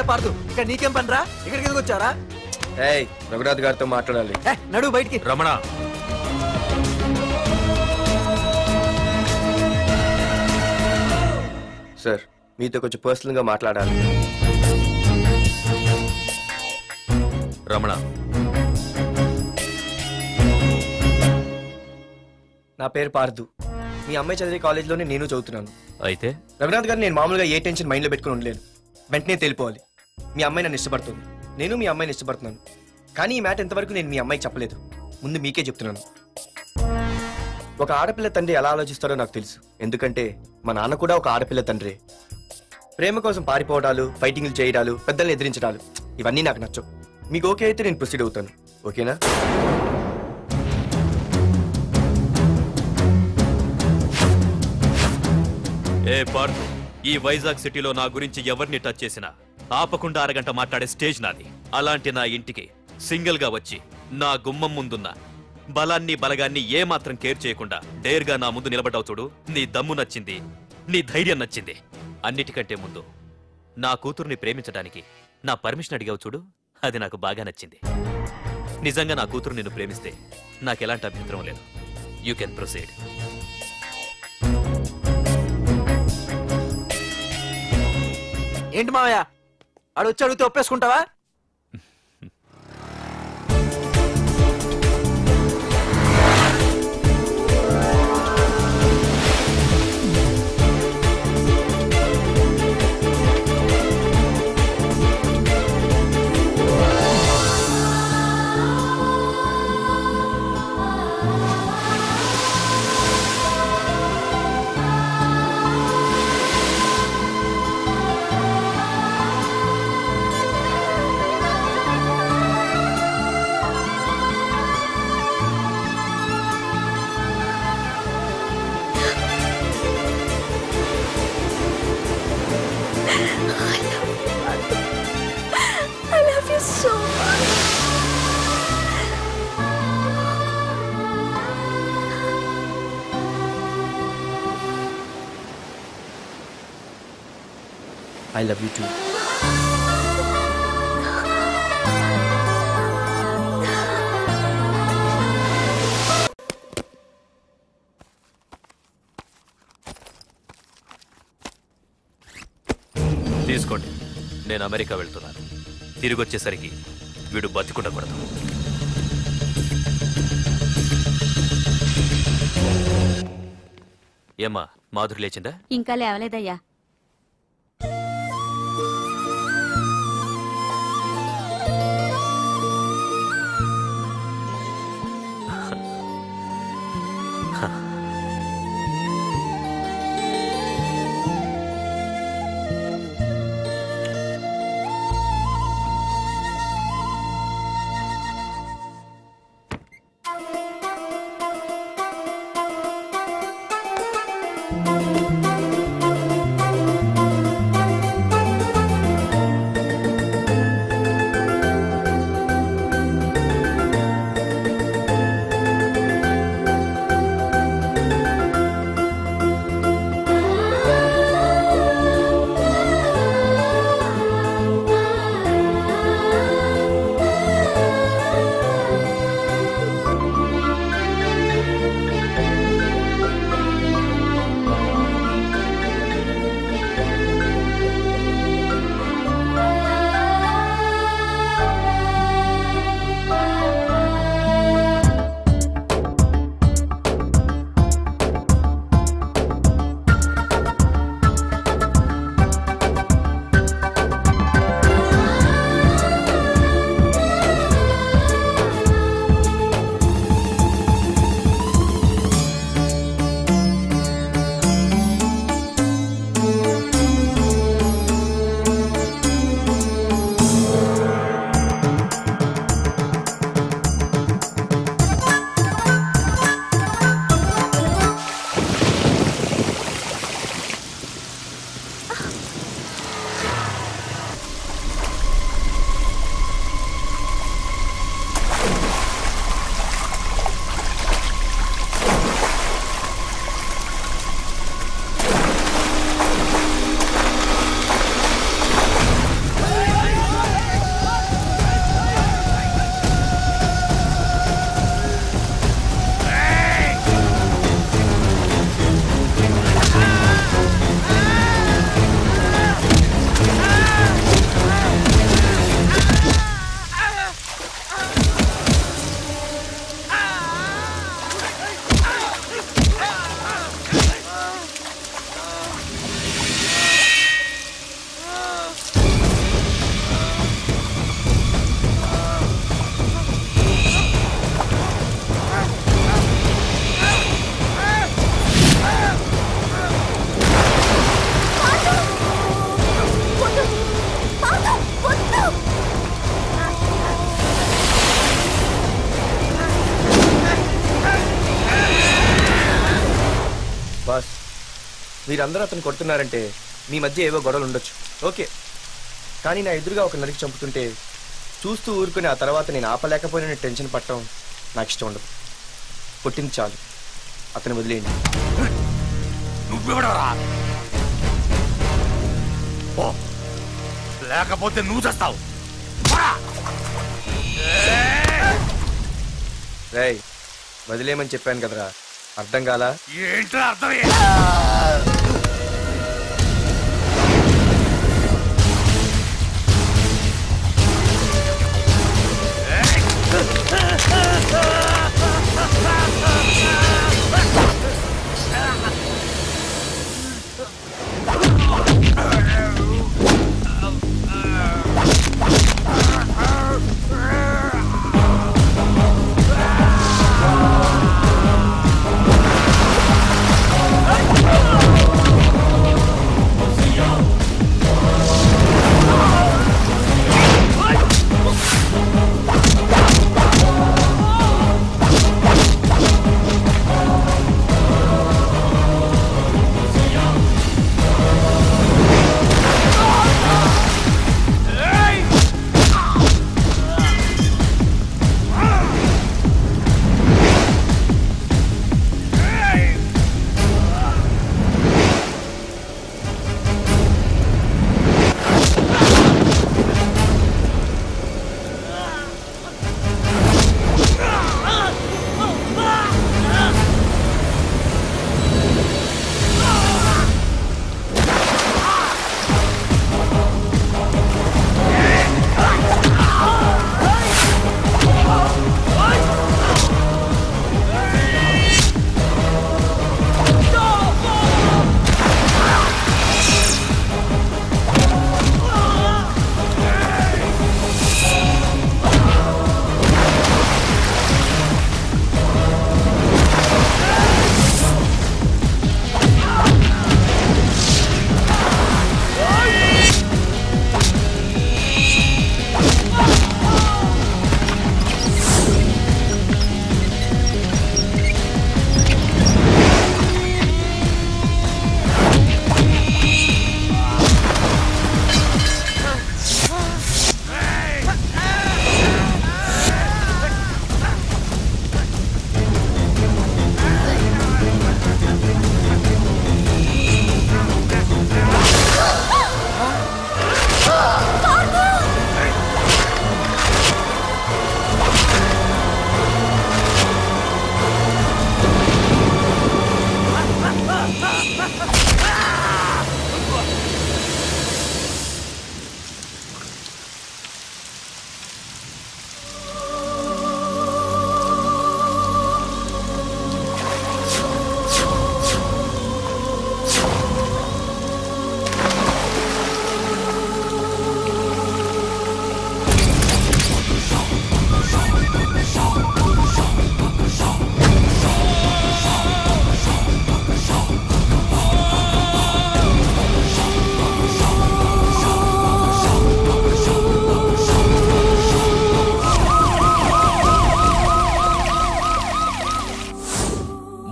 పార్దు, ఇక్కడ నీకేం పనిరా? ఇక్కడికి ఎందుకు వచ్చారా? రఘునాథ్ గారితో మాట్లాడాలి. నడు బయటికి. రమణ, సార్ మీతో కొంచెం పర్సనల్ గా మాట్లాడాలి. రమణ, నా పేరు పార్దు. మీ అమ్మాయి చదివే కాలేజ్లోనే నేను చదువుతున్నాను. అయితే రఘునాథ్ గారు, నేను మామూలుగా ఏ టెన్షన్ మైండ్లో పెట్టుకుని ఉండలేను. వెంటనే తెలిపోవాలి. మీ అమ్మాయి నన్ను ఇష్టపడుతుంది, నేను మీ అమ్మాయిని ఇష్టపడుతున్నాను. కానీ ఈ మ్యాటర్ ఎంతవరకు నేను మీ అమ్మాయికి చెప్పలేదు. ముందు మీకే చెప్తున్నాను. ఒక ఆడపిల్ల తండ్రి ఎలా ఆలోచిస్తారో నాకు తెలుసు. ఎందుకంటే మా నాన్న కూడా ఒక ఆడపిల్ల తండ్రి. ప్రేమ కోసం పారిపోవడాలు, ఫైటింగ్లు చేయడాలు, పెద్దల్ని ఎదిరించడాలు, ఇవన్నీ నాకు నచ్చవు. మీకు ఓకే అయితే నేను ప్రొసీడ్ అవుతాను. ఓకేనా? ఏ పార్దు, ఈ వైజాగ్ సిటీలో నా గురించి ఎవరిని టచ్ చేసినా ఆపకుండా అరగంట మాట్లాడే స్టేజ్ నాది. అలాంటి నా ఇంటికి సింగిల్ గా వచ్చి నా గుమ్మం ముందున్న బలాన్ని బలగాన్ని ఏమాత్రం కేర్ చేయకుండా డేర్గా నా ముందు నిలబడ్డావు చూడు. నీ దమ్ము నచ్చింది, నీ ధైర్యం నచ్చింది. అన్నిటికంటే ముందు నా కూతుర్ని ప్రేమించడానికి నా పర్మిషన్ అడిగావు చూడు, అది నాకు బాగా నచ్చింది. నిజంగా నా కూతురు నిన్ను ప్రేమిస్తే నాకెలాంటి అభ్యంతరం లేదు. You can proceed. ఏంటి మావయ్య, ఆడు వచ్చి అడిగితే ఒప్పేసుకుంటావా? I love you so much. I love you too. తీసుకోండి, నేను అమెరికా వెళ్తున్నాను. తిరిగి వచ్చేసరికి వీడు బతికుండకూడదు. ఏమ్మా, మాధురి లేచిందా? ఇంకా లేవలేదయ్యా. మీరందరూ అతను కొడుతున్నారంటే మీ మధ్య ఏవో గొడవలు ఉండొచ్చు, ఓకే. కానీ నా ఎదురుగా ఒక నరికి చంపుతుంటే చూస్తూ ఊరుకుని ఆ తర్వాత నేను ఆపలేకపోయిన టెన్షన్ పట్టడం నాకు ఇష్టం ఉండదు. కొట్టింది చాలు, అతను వదిలేయండి. నువ్వెవడరా? లేకపోతే నువ్వు చేస్తావు. రేయ్, వదిలేయమని చెప్పాను కదరా, అర్థం కాలా? ఏంట్రా అర్థమే?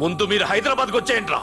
ముందు మీరు హైదరాబాద్కి వచ్చేయండి రా.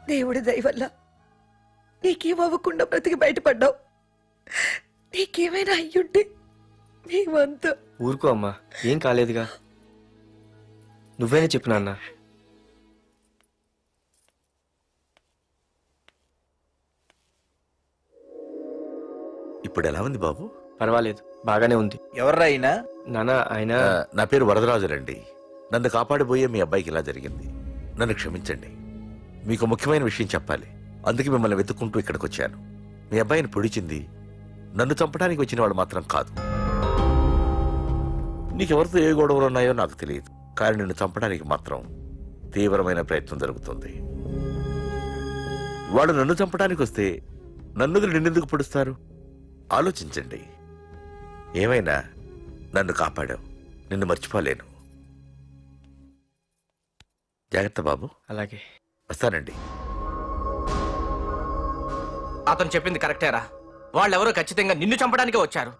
దేవుడి దయ వల్ల నీకేమవ్వకుండా బ్రతికి బయటపడ్డావు. నీకేమైనా అయ్యుంటే మేమంతా. ఊరుకో అమ్మా, ఏం కాలేదుగా. నువ్వేనే చెప్పు నాన్న. ఇప్పుడు ఎలా ఉంది బాబు? పర్వాలేదు, బాగానే ఉంది. ఎవర్రా అయినా? నానా ఆయన నా పేరు వరదరాజులండి. నన్ను కాపాడిపోయే మీ అబ్బాయికి ఇలా జరిగింది. నన్ను క్షమించండి. మీకు ముఖ్యమైన విషయం చెప్పాలి. అందుకే మిమ్మల్ని వెతుక్కుంటూ ఇక్కడికి వచ్చాను. మీ అబ్బాయిని పొడిచింది నన్ను చంపడానికి వచ్చిన వాడు మాత్రం కాదు. నీకెవరితో ఏ గొడవలు ఉన్నాయో నాకు తెలియదు, కానీ నిన్ను చంపడానికి మాత్రం తీవ్రమైన ప్రయత్నం జరుగుతుంది. వాడు నన్ను చంపడానికి వస్తే నన్ను నిన్నెందుకు పొడుస్తారు? ఆలోచించండి. ఏమైనా నన్ను కాపాడావు, నిన్ను మర్చిపోలేను. జాగ్రత్త బాబు. అలాగే, వస్తానండి. అతను చెప్పింది కరెక్టేరా. వాళ్ళెవరో ఖచ్చితంగా నిన్ను చంపడానికే వచ్చారు.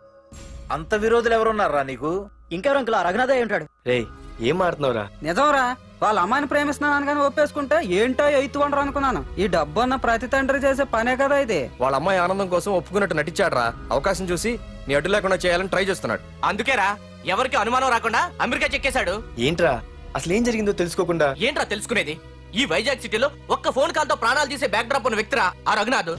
అంత విరోధులు ఎవరున్నారా నీకు? ఇంకెవరు అంకుల్? రఘునాథే ఉంటాడు. రే, ఏం మాడుతున్నావురా? నిజంరా, వాళ్ళ అమ్మాయిని ప్రేమిస్తున్నాను కానీ ఒప్పేసుకుంటే ఏంటో ఎయిత్ వండరు అనుకున్నాను. ఈ డబ్బు అన్న ప్రతి తండ్రి చేసే పనే కదా ఇది. వాళ్ళ అమ్మాయి ఆనందం కోసం ఒప్పుకున్నట్టు నటించాడురా. అవకాశం చూసి నీ అడ్డు లేకుండా చేయాలని ట్రై చేస్తున్నాడు. అందుకేరా ఎవరికి అనుమానం రాకుండా అమెరికా చెక్కేశాడు. ఏంట్రా అసలు ఏం జరిగిందో తెలుసుకోకుండా? ఏంట్రా తెలుసుకునేది? ఈ వైజాగ్ సిటీలో ఒక్క ఫోన్ కాల్ తో ప్రాణాలు తీసే బ్యాక్ డ్రాప్ ఉన్న వ్యక్తిరా ఆ రఘునాథ్.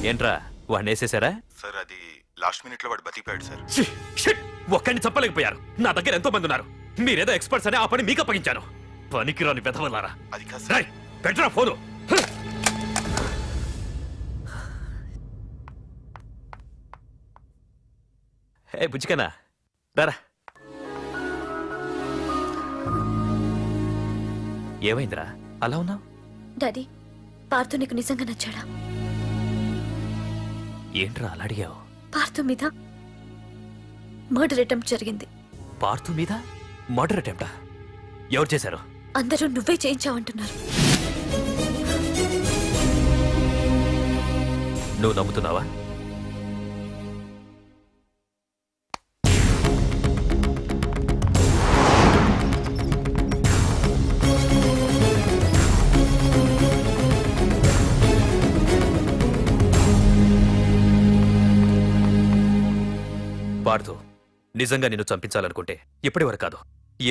ఏంట్రా వాడిని వేసేసారా? సార్ అది లాస్ట్ మినిట్ లో వాడు బతికిపోయాడు సార్. ఒక్కడిని చెప్పలేకపోయారు. నా దగ్గర ఎంతో మంది ఉన్నారు. మీరేదో ఎక్స్పర్ట్స్ అని ఆ పని మీకు అప్పగించాను. పనికిరాని వెధవలారా. పెట్టరా ఫోను. ఏ బుజ్జికనా రారా. ఏమైందిరా అలా ఉన్నావు? డాడీ, పార్థు నీకు నిజంగా నచ్చాడా? ఏంట్రా అలా అడిగావు? పార్థు మీద మర్డర్ అటెంప్ట్ జరిగింది. పార్థు మీద మర్డర్ అటెంప్టా? ఎవరు చేశారు? అందరూ నువ్వే చేయించావంటున్నారు. నువ్వు నమ్ముతున్నావా? పార్థు, నిజంగా నిన్ను చంపించాలనుకుంటే ఇప్పటి వరకు కాదు,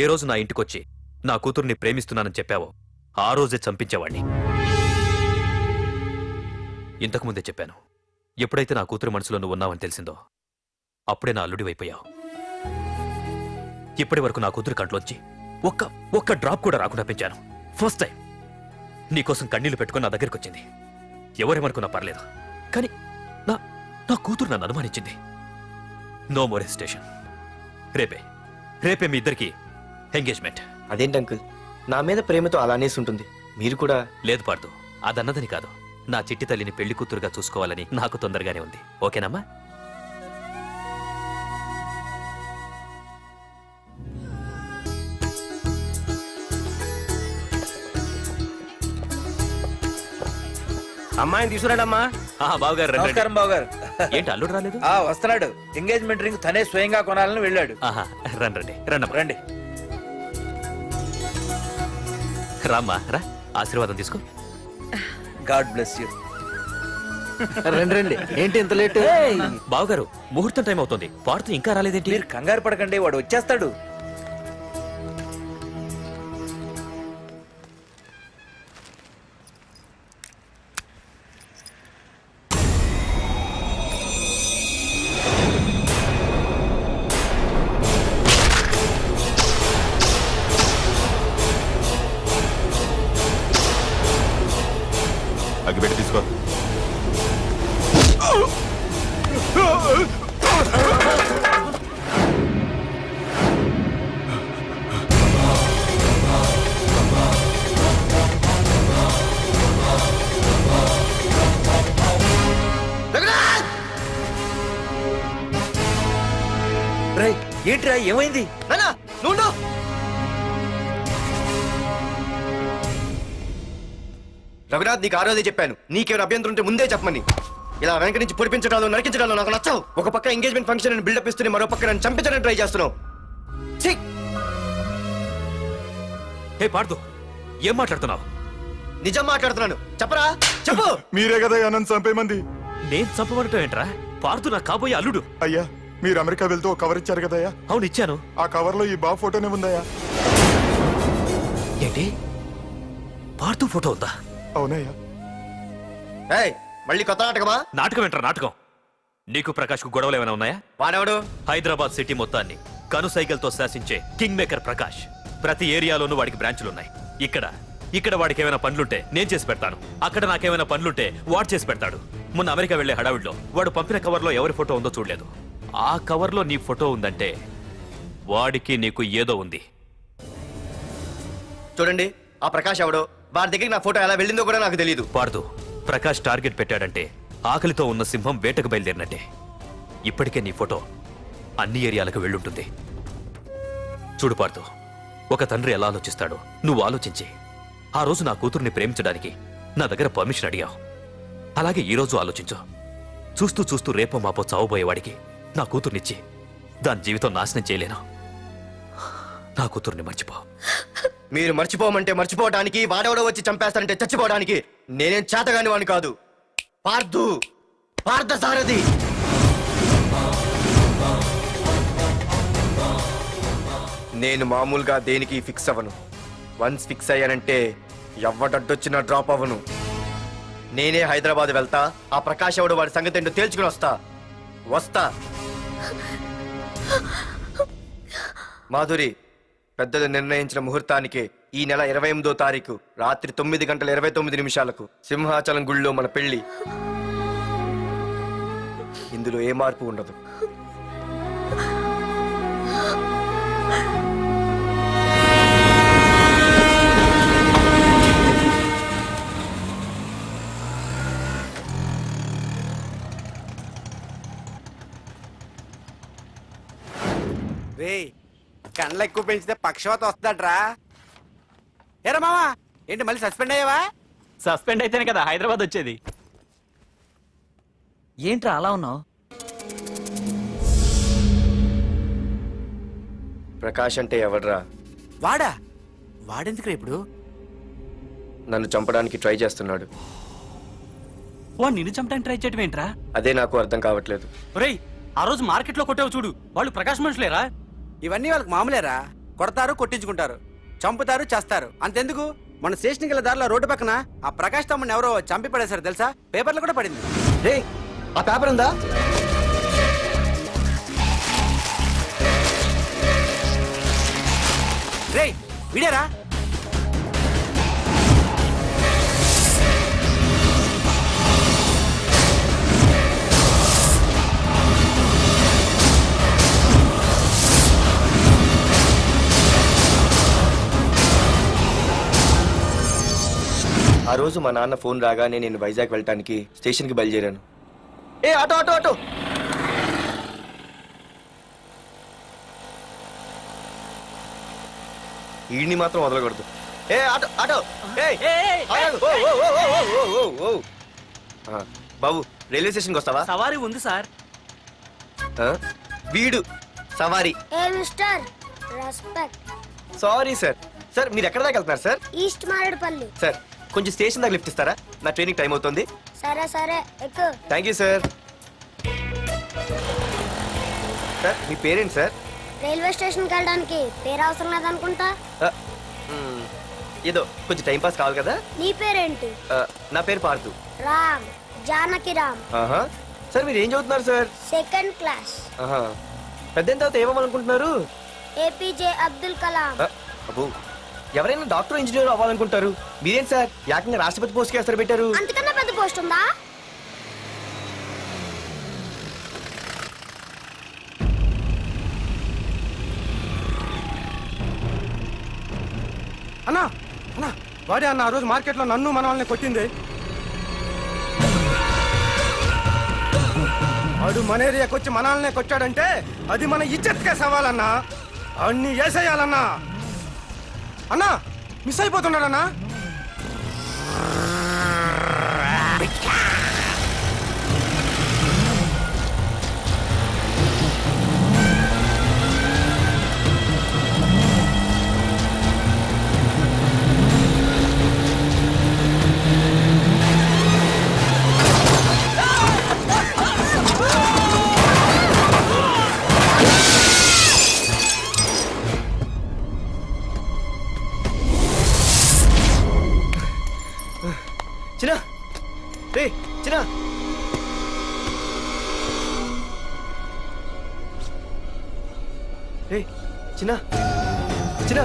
ఏ రోజు నా ఇంటికొచ్చి నా కూతుర్ని ప్రేమిస్తున్నానని చెప్పావో ఆ రోజే చంపించేవాణ్ణి. ఇంతకుముందే చెప్పాను, ఎప్పుడైతే నా కూతురు మనసులో నువ్వు ఉన్నావని తెలిసిందో అప్పుడే నా అల్లుడివైపోయావు. ఇప్పటి వరకు నా కూతురు కంట్లోంచి ఒక్క డ్రాప్ కూడా రాకుండా పెంచాను. ఫస్ట్ టైం నీకోసం కన్నీళ్లు పెట్టుకుని నా దగ్గరికి వచ్చింది. ఎవరేమనుకున్నా పర్లేదు, కానీ నా కూతురు నన్ను అనుమానించింది. No more hesitation. రేపే మీ ఇద్దరికి ఎంగేజ్మెంట్. అదేంటి అంకుల్, నా మీద ప్రేమతో అలానేసి ఉంటుంది. మీరు కూడా? లేదు పార్థు, అదన్నదని కాదు. నా చిట్టి తల్లిని పెళ్లి కూతురుగా చూసుకోవాలని నాకు తొందరగానే ఉంది. ఓకేనమ్మా? అమ్మాయిని తీసుకురాడమ్మా. బావగారు రండి. నమస్కారం బావగారు. ఏంటి అల్లుడు రాలేదు? వస్తున్నాడు. ఎంగేజ్మెంట్ రింగ్ తనే స్వయంగా కొనాలని వెళ్ళాడు. రండి రండి. రామ్మా రా, ఆశీర్వాదం తీసుకో. God bless you. రండి. ఏంటి ఇంత లేట్? బావగారు, ముహూర్తం టైం అవుతుంది. పార్థు ఇంకా రాలేదేంటి? మీరు కంగారు పడకండి, వాడు వచ్చేస్తాడు. అగ్గిపెట్టి తీసుకో. ఏంట్రా ఏమైంది? రఘునాథ్, నీకు ఆ రోజే చెప్పాను, నీకేమైనా అభ్యంతరం ఉంటే ముందే చెప్పమని. ఇలా వెనక నుంచి పొడిపించడాలు నరికించడాలు నాకు నచ్చవు. ఒక పక్క ఎంగేజ్మెంట్ ఫంక్షన్ అని బిల్డప్ ఇస్తూనే మరో పక్క నన్ను చంపించడానికి ట్రై చేస్తున్నావు. హే పార్థు, ఏం మాట్లాడుతున్నావు? నిజం మాట్లాడుతున్నాను. చెప్పరా, చెప్పు. మీరే కదా నన్ను చంపేమంది. నేను చంపమంటావు ఏంట్రా? పార్దు నా కాబోయే అల్లుడు. అయ్యా మీరు అమెరికా వెళ్తూ ఒక కవర్ ఇచ్చారు కదయ్యా? అవును ఇచ్చాను. ఆ కవర్ లో ఈ బాబు ఫోటోనే ఉందయ్యా. ఏంటి పార్దు ఫోటో ఉందా? అవునయ్యా. మళ్ళీ కొత్త నాటకమా? నాటకం ఏంట్రా నాటకం? నీకు ప్రకాష్ కు గొడవలు ఏమైనా ఉన్నాయా? వాడెవడు? హైదరాబాద్ సిటీ మొత్తాన్ని కను సైకిల్తో శాసించే కింగ్ మేకర్ ప్రకాష్. ప్రతి ఏరియాలోనూ వాడికి బ్రాంచులున్నాయి. ఇక్కడ వాడికి ఏమైనా పనులుంటే నేను చేసి పెడతాను, అక్కడ నాకేమైనా పనులుంటే వాడు చేసి పెడతాడు. మొన్న అమెరికా వెళ్లే హడావిడిలో వాడు పంపిన కవర్లో ఎవరి ఫోటో ఉందో చూడలేదు. ఆ కవర్లో నీ ఫోటో ఉందంటే వాడికి నీకు ఏదో ఉంది. చూడండి, ఆ ప్రకాష్ ఎవడో, వాడి దగ్గరికి నా ఫోటో ఎలా వెళ్ళిందో కూడా నాకు తెలియదు. పార్దు, ప్రకాష్ టార్గెట్ పెట్టాడంటే ఆకలితో ఉన్న సింహం వేటకు బయలుదేరినట్టే. ఇప్పటికే నీ ఫోటో అన్ని ఏరియాలకు వెళ్ళుంటుంది. చూడు పార్దు, ఒక తండ్రి ఎలా ఆలోచిస్తాడో నువ్వు ఆలోచించి ఆ రోజు నా కూతుర్ని ప్రేమించడానికి నా దగ్గర పర్మిషన్ అడిగావు. అలాగే ఈ రోజు ఆలోచించు. చూస్తూ చూస్తూ రేపో మాపో చావబోయేవాడికి నా కూతుర్నిచ్చి దాని జీవితం నాశనం చేయలేను. నా కూతుర్ని మర్చిపో. మీరు మర్చిపోమంటే మర్చిపోవడానికి, వాడెవడో వచ్చి చంపేస్తానంటే చచ్చిపోవడానికి నేనేం చేతగాని వాడిని కాదు. పార్థసారథి. నేను మామూలుగా దేనికి ఫిక్స్ అవ్వను. వన్స్ ఫిక్స్ అయ్యానంటే ఎవ్వడడ్డొచ్చినా డ్రాప్ అవ్వను. నేనే హైదరాబాద్ వెళ్తా, ఆ ప్రకాష్ ఎవడు వాడి సంగతి ఏంటో తేల్చుకుని వస్తా. మాధురి, పెద్దలు నిర్ణయించిన ముహూర్తానికి ఈ నెల 28వ తారీఖు రాత్రి 9:29 సింహాచలం గుళ్ళో మన పెళ్లి. ఇందులో ఏ మార్పు ఉండదు. కండ్లు ఎక్కువ పెంచితే పక్షవాత వస్తుందట్రా. ఏరా మామా, ఏంటి మళ్ళీ సస్పెండ్ అయ్యావా? సస్పెండ్ అయితేనే కదా హైదరాబాద్ వచ్చేది. ఏంట్రా అలా ఉన్నావు? ప్రకాష్ అంటే ఎవడ్రా? వాడెందుకు ఇప్పుడు నన్ను చంపడానికి ట్రై చేస్తున్నాడు. వాడు నిన్ను చంపడానికి ట్రై చేయడం ఏంట్రా? అదే నాకు అర్థం కావట్లేదు. ఒరేయ్, ఆ రోజు మార్కెట్ లో కొట్టావు చూడు, వాళ్ళు ప్రకాష్ మనుషులేరా? ఇవన్నీ వాళ్ళకి మామూలేరా. కొడతారు, కొట్టించుకుంటారు, చంపుతారు, చేస్తారు. అంతెందుకు, మన స్టేషన్కి వెళ్ళే దారిలో రోడ్డు పక్కన ఆ ప్రకాష్ తమ్ముని ఎవరో చంపి పడేశారు తెలుసా? పేపర్లో కూడా పడింది. రే, ఆ పేపర్ ఉందా? రే విడేరా. ఆ రోజు మా నాన్న ఫోన్ రాగానే నేను వైజాగ్ వెళ్ళటానికి స్టేషన్కి బయలుదేరాను. ఏ ఆటో ఆటో ఆటో! ఈడిని మాత్రం వదలకూడదు. ఏ ఆటో ఆటో! బాబు, రైల్వే స్టేషన్కి వస్తావా? సవారీ ఉంది సార్. వీడు సవారీ. Sorry sir. సార్, మీరు ఎక్కడ దాకా వెళ్తున్నారు సార్? ఈస్ట్ మారేడుపల్లి. సార్, కొంచెం స్టేషన్ దాకా లిఫ్ట్ ఇస్తారా? నా ట్రైనింగ్ టైం అవుతుంది. సరే సరే ఎక్కు. Thank you sir. సార్, మీ పేరేంటి సార్? రైల్వే స్టేషన్కి వెళ్ళడానికి పేరు అవసరం లేదనుకుంటా. ఏదో కొంచెం టైం పాస్ కావాలి కదా. నీ పేరేంటి? నా పేరు పార్థు. రామ్, జానకి రామ్. సార్, మీరు ఏం చదువుతున్నారు సార్? Second class. పెద్ద తర్వాత ఏమనుకుంటున్నారు? ఏపీజే అబ్దుల్ కలాం. అబ్బో, ఎవరైనా డాక్టర్ ఇంజనీర్ అవ్వాలనుకుంటారు. మీరేం సార్ ఏకంగా రాష్ట్రపతి పోస్ట్ కి ఎస్తారు పెట్టారు? అంతకన్నా పెద్ద పోస్ట్ ఉందా? అన్నా అన్నా, వాడే అన్న ఆ రోజు మార్కెట్లో నన్ను మన వాళ్ళని కొట్టింది. వాడు మన ఏరియాకి వచ్చి మన వాళ్ళనే కొట్టాడంటే అది మన ఇజ్జత్కే సవాలన్నా. అన్ని వేసేయాలన్నా. అన్నా, మిస్ అయిపోతున్నాడన్నా. చిన్న రే చిన్న రే చిన్న చిన్న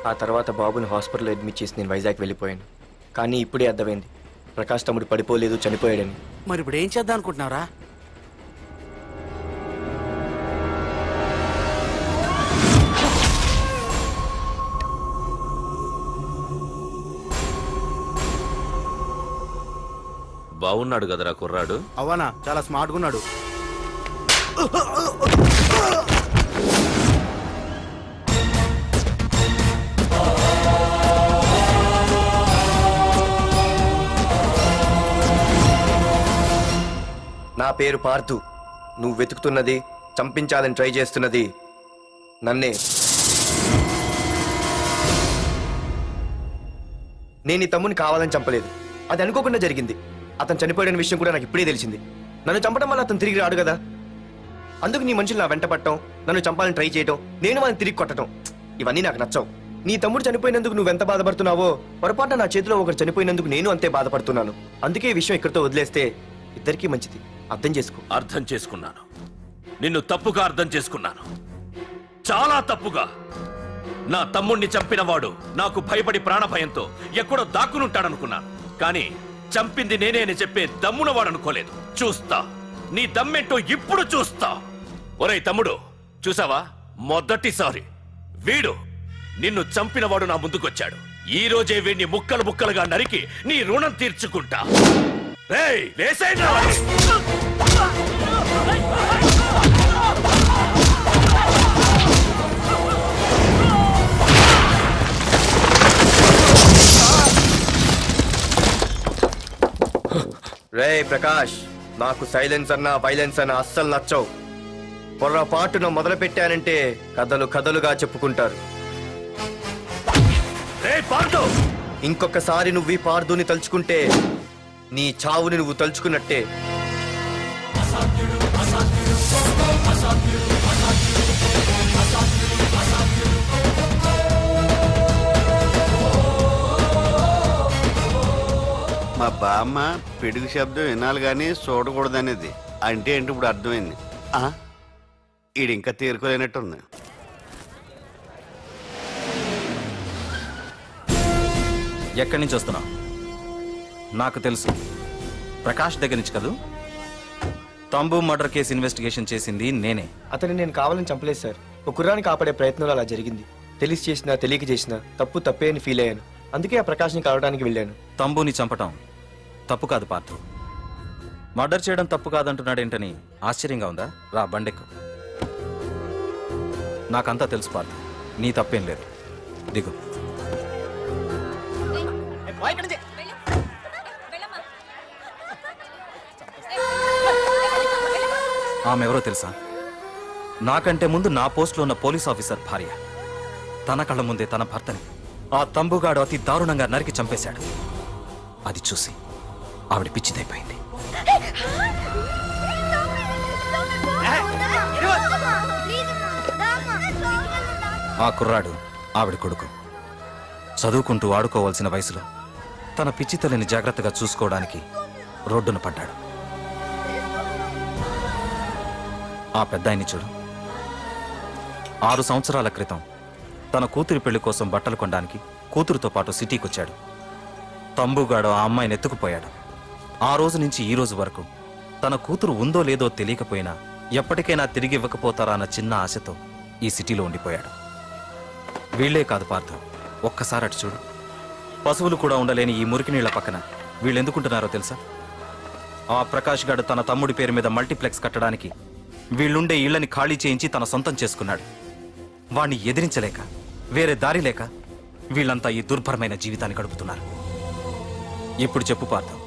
ఆ తర్వాత బాబుని హాస్పిటల్లో అడ్మిట్ చేసి నేను వైజాగ్ వెళ్ళిపోయాను. కానీ ఇప్పుడే అర్థమైంది ప్రకాష్ తమ్ముడు పడిపోలేదు, చనిపోయాడని. మరి ఇప్పుడు ఏం చేద్దాం అనుకుంటున్నారా? బాగున్నాడు కదరా కుర్రాడు. అవనా చాలా స్మార్ట్గా ఉన్నాడు. నా పేరు పార్థు. నువ్వు వెతుకుతున్నది, చంపించాలని ట్రై చేస్తున్నది నన్నే. నేను ఈ తమ్ముని కావాలని చంపలేదు, అది అనుకోకుండా జరిగింది. అతను చనిపోయిన విషయం కూడా నాకు ఇప్పుడే తెలిసింది. నన్ను చంపడం వల్ల అతను తిరిగి రాడు కదా, అందుకు నీ మనుషులు నా వెంట పట్టడం, నన్ను చంపాలని ట్రై చేయడం, నేను వాళ్ళని తిరిగి కొట్టడం, ఇవన్నీ నాకు నచ్చవు. నీ తమ్ముడు చనిపోయినందుకు నువ్వెంత బాధపడుతున్నావో పొరపాటున నా చేతిలో ఒకరు చనిపోయినందుకు నేను అంతే బాధపడుతున్నాను. అందుకే ఈ విషయం ఇక్కడితో వదిలేస్తే ఇద్దరికీ మంచిది. అర్థం చేసుకో. అర్థం చేసుకున్నాను. నిన్ను తప్పుగా అర్థం చేసుకున్నాను, చాలా తప్పుగా. నా తమ్ముణ్ణి చంపినవాడు నాకు భయపడి ప్రాణభయంతో ఎక్కడో దాక్కునుంటాడనుకున్నాను. కానీ చంపింది నేనే అని చెప్పే దమ్మునవాడనుకోలేదు. చూస్తా, నీ దమ్మెంటో ఇప్పుడు చూస్తా. ఒరేయ్ తమ్ముడు, చూసావా, మొదటిసారి వీడు నిన్ను చంపినవాడు నా ముందుకొచ్చాడు. ఈ రోజే వీడిని ముక్కలు ముక్కలుగా నరికి నీ రుణం తీర్చుకుంటా. రేయ్, వేసేయండి రా. రేయ్ ప్రకాష్, నాకు సైలెన్స్ అన్నా వైలెన్స్ అన్నా అస్సలు నచ్చవు. పొర్రపాటున మొదలు పెట్టానంటే కథలు కథలుగా చెప్పుకుంటారు. ఇంకొకసారి నువ్వు ఈ పార్దుని తలుచుకుంటే నీ చావుని నువ్వు తలుచుకున్నట్టే. మా బామ్మ పిడుగు శబ్దం వినాలి కానీ చూడకూడదనేది. అంటే ఏంటి ఇప్పుడు అర్థమైంది. ఈడు ఇంకా తీరుకోలేనట్టుంది. ఎక్కడి నుంచి వస్తున్నావు? నాకు తెలుసు, ప్రకాష్ దగ్గర నుంచి కదూ. తంబు మర్డర్ కేసు ఇన్వెస్టిగేషన్ చేసింది నేనే. అతన్ని నేను కావాలని చంపలేదు సార్. ఒక కుర్రాన్ని కాపాడే ప్రయత్నంలో అలా జరిగింది. తెలిసి చేసినా తెలియక చేసినా తప్పు తప్పే అని ఫీల్ అయ్యాను. అందుకే ఆ ప్రకాష్ని కలవడానికి వెళ్ళాను. తంబుని చంపటం తప్పు కాదు పార్థు. మర్డర్ చేయడం తప్పు కాదంటున్నాడేంటని ఆశ్చర్యంగా ఉందా? రా, బండెక్కు. నాకంతా తెలుసు పార్థు, నీ తప్పేం లేదు. దిగు. ఆమె ఎవరో తెలుసా? నాకంటే ముందు నా పోస్టులో ఉన్న పోలీస్ ఆఫీసర్ భార్య. తన కళ్ళ ముందే తన భర్తని ఆ తంబుగాడు అతి దారుణంగా నరికి చంపేశాడు. అది చూసి ఆవిడ పిచ్చిదైపోయింది. ఆ కుర్రాడు ఆవిడ కొడుకు. చదువుకుంటూ ఆడుకోవాల్సిన వయసులో తన పిచ్చి తల్లిని జాగ్రత్తగా చూసుకోవడానికి రోడ్డున పడ్డాడు. ఆ పెద్దాయన్ని చూడు. 6 సంవత్సరాల క్రితం తన కూతురి పెళ్లి కోసం బట్టలు కొనడానికి కూతురుతో పాటు సిటీకి వచ్చాడు. తంబుగాడు ఆ అమ్మాయిని ఎత్తుకుపోయాడు. ఆ రోజు నుంచి ఈ రోజు వరకు తన కూతురు ఉందో లేదో తెలియకపోయినా ఎప్పటికైనా తిరిగి ఇవ్వకపోతారా అన్న చిన్న ఆశతో ఈ సిటీలో ఉండిపోయాడు. వీళ్లే కాదు పార్థు, ఒక్కసారి అటు చూడు. పశువులు కూడా ఉండలేని ఈ మురికి నీళ్ల పక్కన వీళ్ళెందుకుంటున్నారో తెలుసా? ఆ ప్రకాష్ గాడు తన తమ్ముడి పేరు మీద మల్టీప్లెక్స్ కట్టడానికి వీళ్ళుండే ఇళ్లని ఖాళీ చేయించి తన సొంతం చేసుకున్నాడు. వాణ్ణి ఎదిరించలేక, వేరే దారి లేక వీళ్ళంతా ఈ దుర్భరమైన జీవితాన్ని గడుపుతున్నారు. ఇప్పుడు చెప్పు పార్థం,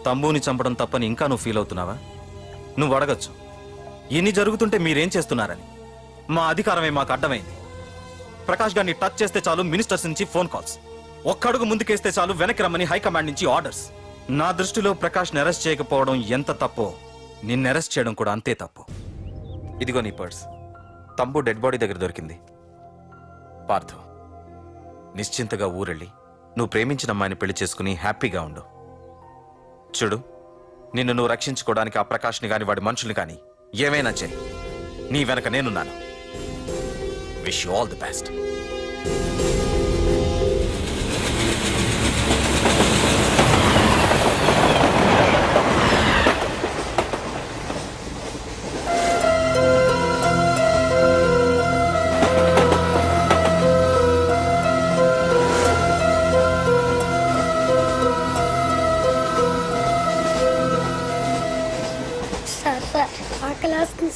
తమ్ముని చంపడం తప్పని ఇంకా నువ్వు ఫీల్ అవుతున్నావా? నువ్వు అడగచ్చు, ఇన్ని జరుగుతుంటే మీరేం చేస్తున్నారని. మా అధికారమే మాకు అడ్డమైంది. ప్రకాష్ గారిని టచ్ చేస్తే చాలు మినిస్టర్స్ నుంచి ఫోన్ కాల్స్, ఒక్కడుగు ముందుకేస్తే చాలు వెనక్కి రమ్మని హైకమాండ్ నుంచి ఆర్డర్స్. నా దృష్టిలో ప్రకాష్ని అరెస్ట్ చేయకపోవడం ఎంత తప్పో నిన్ను అరెస్ట్ చేయడం కూడా అంతే తప్పు. ఇదిగో నీ పర్స్, తంబు డెడ్ బాడీ దగ్గర దొరికింది. పార్థు, నిశ్చింతగా ఊరెళ్ళి నువ్వు ప్రేమించిన అమ్మాయిని పెళ్లి చేసుకుని హ్యాపీగా ఉండు. చూడు, నిన్ను నువ్వు రక్షించుకోవడానికి ఆ ప్రకాష్ని కాని వాడి మనుషుల్ని కానీ ఏమైనా చేయి. నీ వెనక నేనున్నాను. Wish you all the best.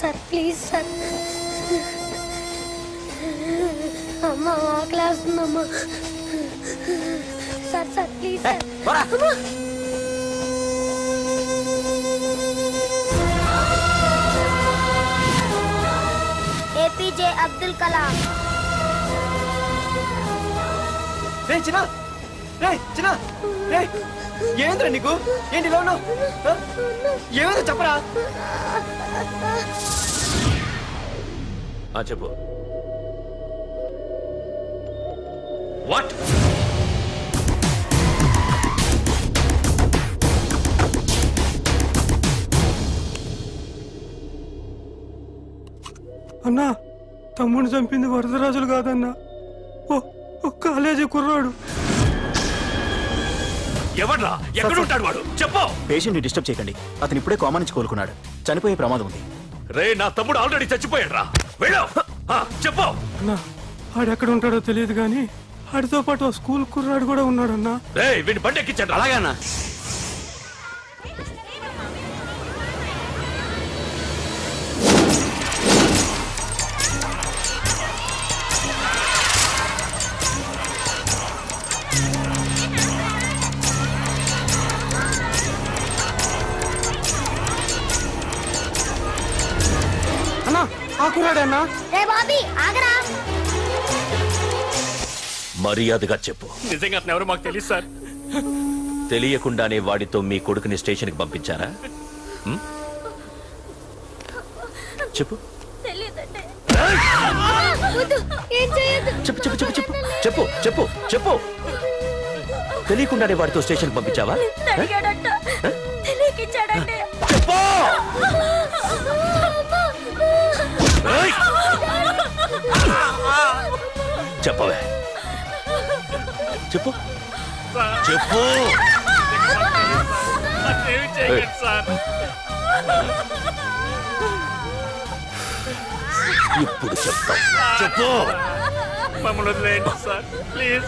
Sir please sir, అమ్మా ఆకలేస్తుందమ్మా sir. Sir please sir. APJ Abdul Kalam. ఏంద్రా నీకు? ఏంటి ఇలా ఉన్నావు? ఏమైందో చెప్పరా? చెప్పు. వాట్? అన్నా, తమ్ముడిని చంపింది వరదరాజులు కాదన్నా, ఓ కాలేజీ కుర్రాడు. ఎవడ్రా? ఎక్కడుంటాడు వాడు? చెప్పు. పేషెంట్ ని డిస్టర్బ్ చేయకండి. అతను ఇప్పుడే కోమా నుంచి కోలుకున్నాడు. చనిపోయే ప్రమాదం ఉంది. రే, నా తమ్ముడు ఆల్రెడీ చచ్చిపోయాడు రా. వెళ్ళు. చెప్పు. అన్నా, ఆడెక్కడ ఉంటాడో తెలియదు కానీ ఆడితో పాటు ఆ స్కూల్ కుర్రాడు కూడా ఉన్నాడన్నా. రే, వీడిని బండి ఎక్కించండి. అలాగన్నా. అన్నా, ఆ కుర్రాడన్నా. రే బాబీ ఆగరా. మర్యాదగా చెప్పు. నిజంగా అతను ఎవరో మాకు తెలియదు సార్. తెలియకుండానే వాడితో మీ కొడుకుని స్టేషన్కి పంపించారా? చెప్పు. చెప్పు చెప్పు చెప్పు చెప్పు చెప్పు చెప్పు చెప్పు. తెలియకుండానే వాడితో స్టేషన్కి పంపించావా? చెప్పు. చెప్పవే. చెప్పు చెప్పు. ఇప్పుడు చెప్తాం. చెప్పు.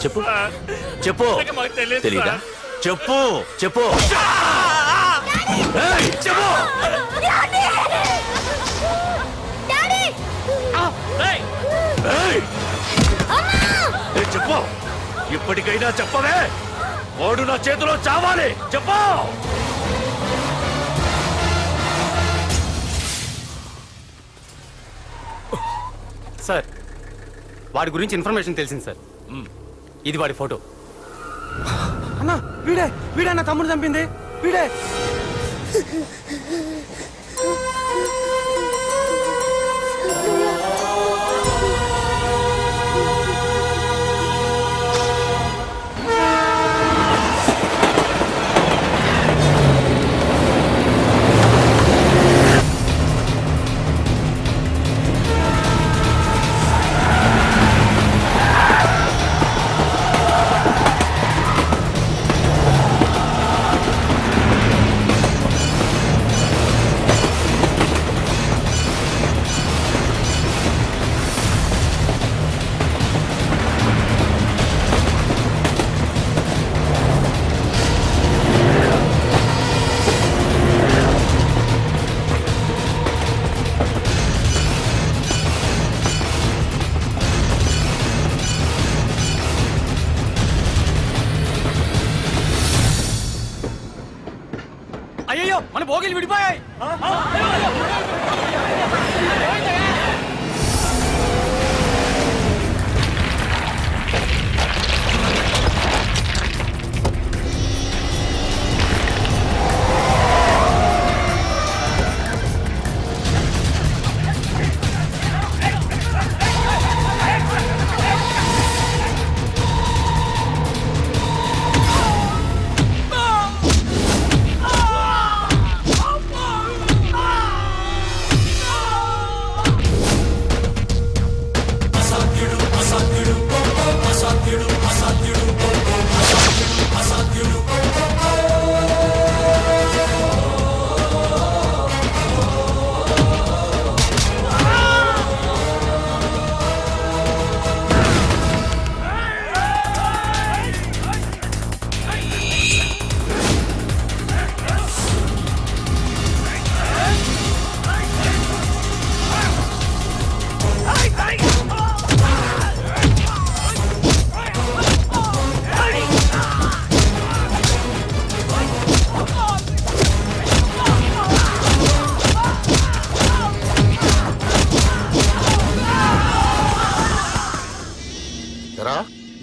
చెప్పు చెప్పు. తెలీదా? చెప్పు చెప్పు చెప్పు. చెప్పు. ఇప్పటికైనా చెప్పవే. వాడు నా చేతిలో చావాలి. చెప్పు. సార్ వాడి గురించి ఇన్ఫర్మేషన్ తెలిసింది సార్. ఇది వాడి ఫోటో. అన్నా వీడే నా తమ్ముడు చంపింది వీడే. అయ్యో మన భోగిలు విడిపోయాయి.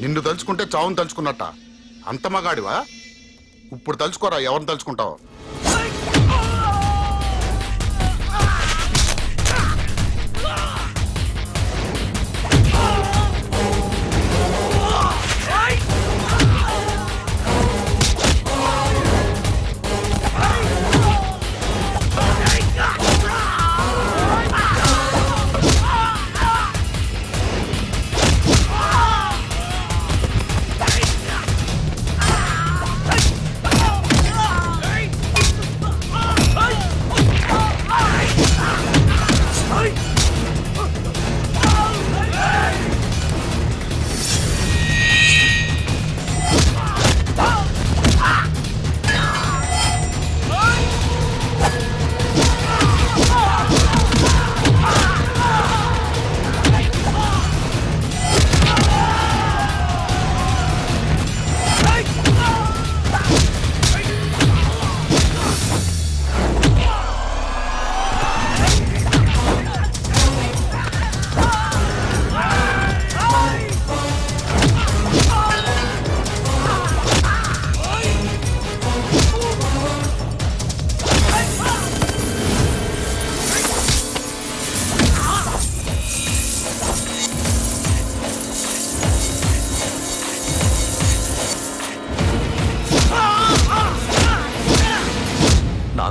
నిన్ను తలుచుకుంటే చావును తలుచుకున్నట్ట. అంత మగాడివా? ఇప్పుడు తలుచుకోరా ఎవరిని తలుచుకుంటావు.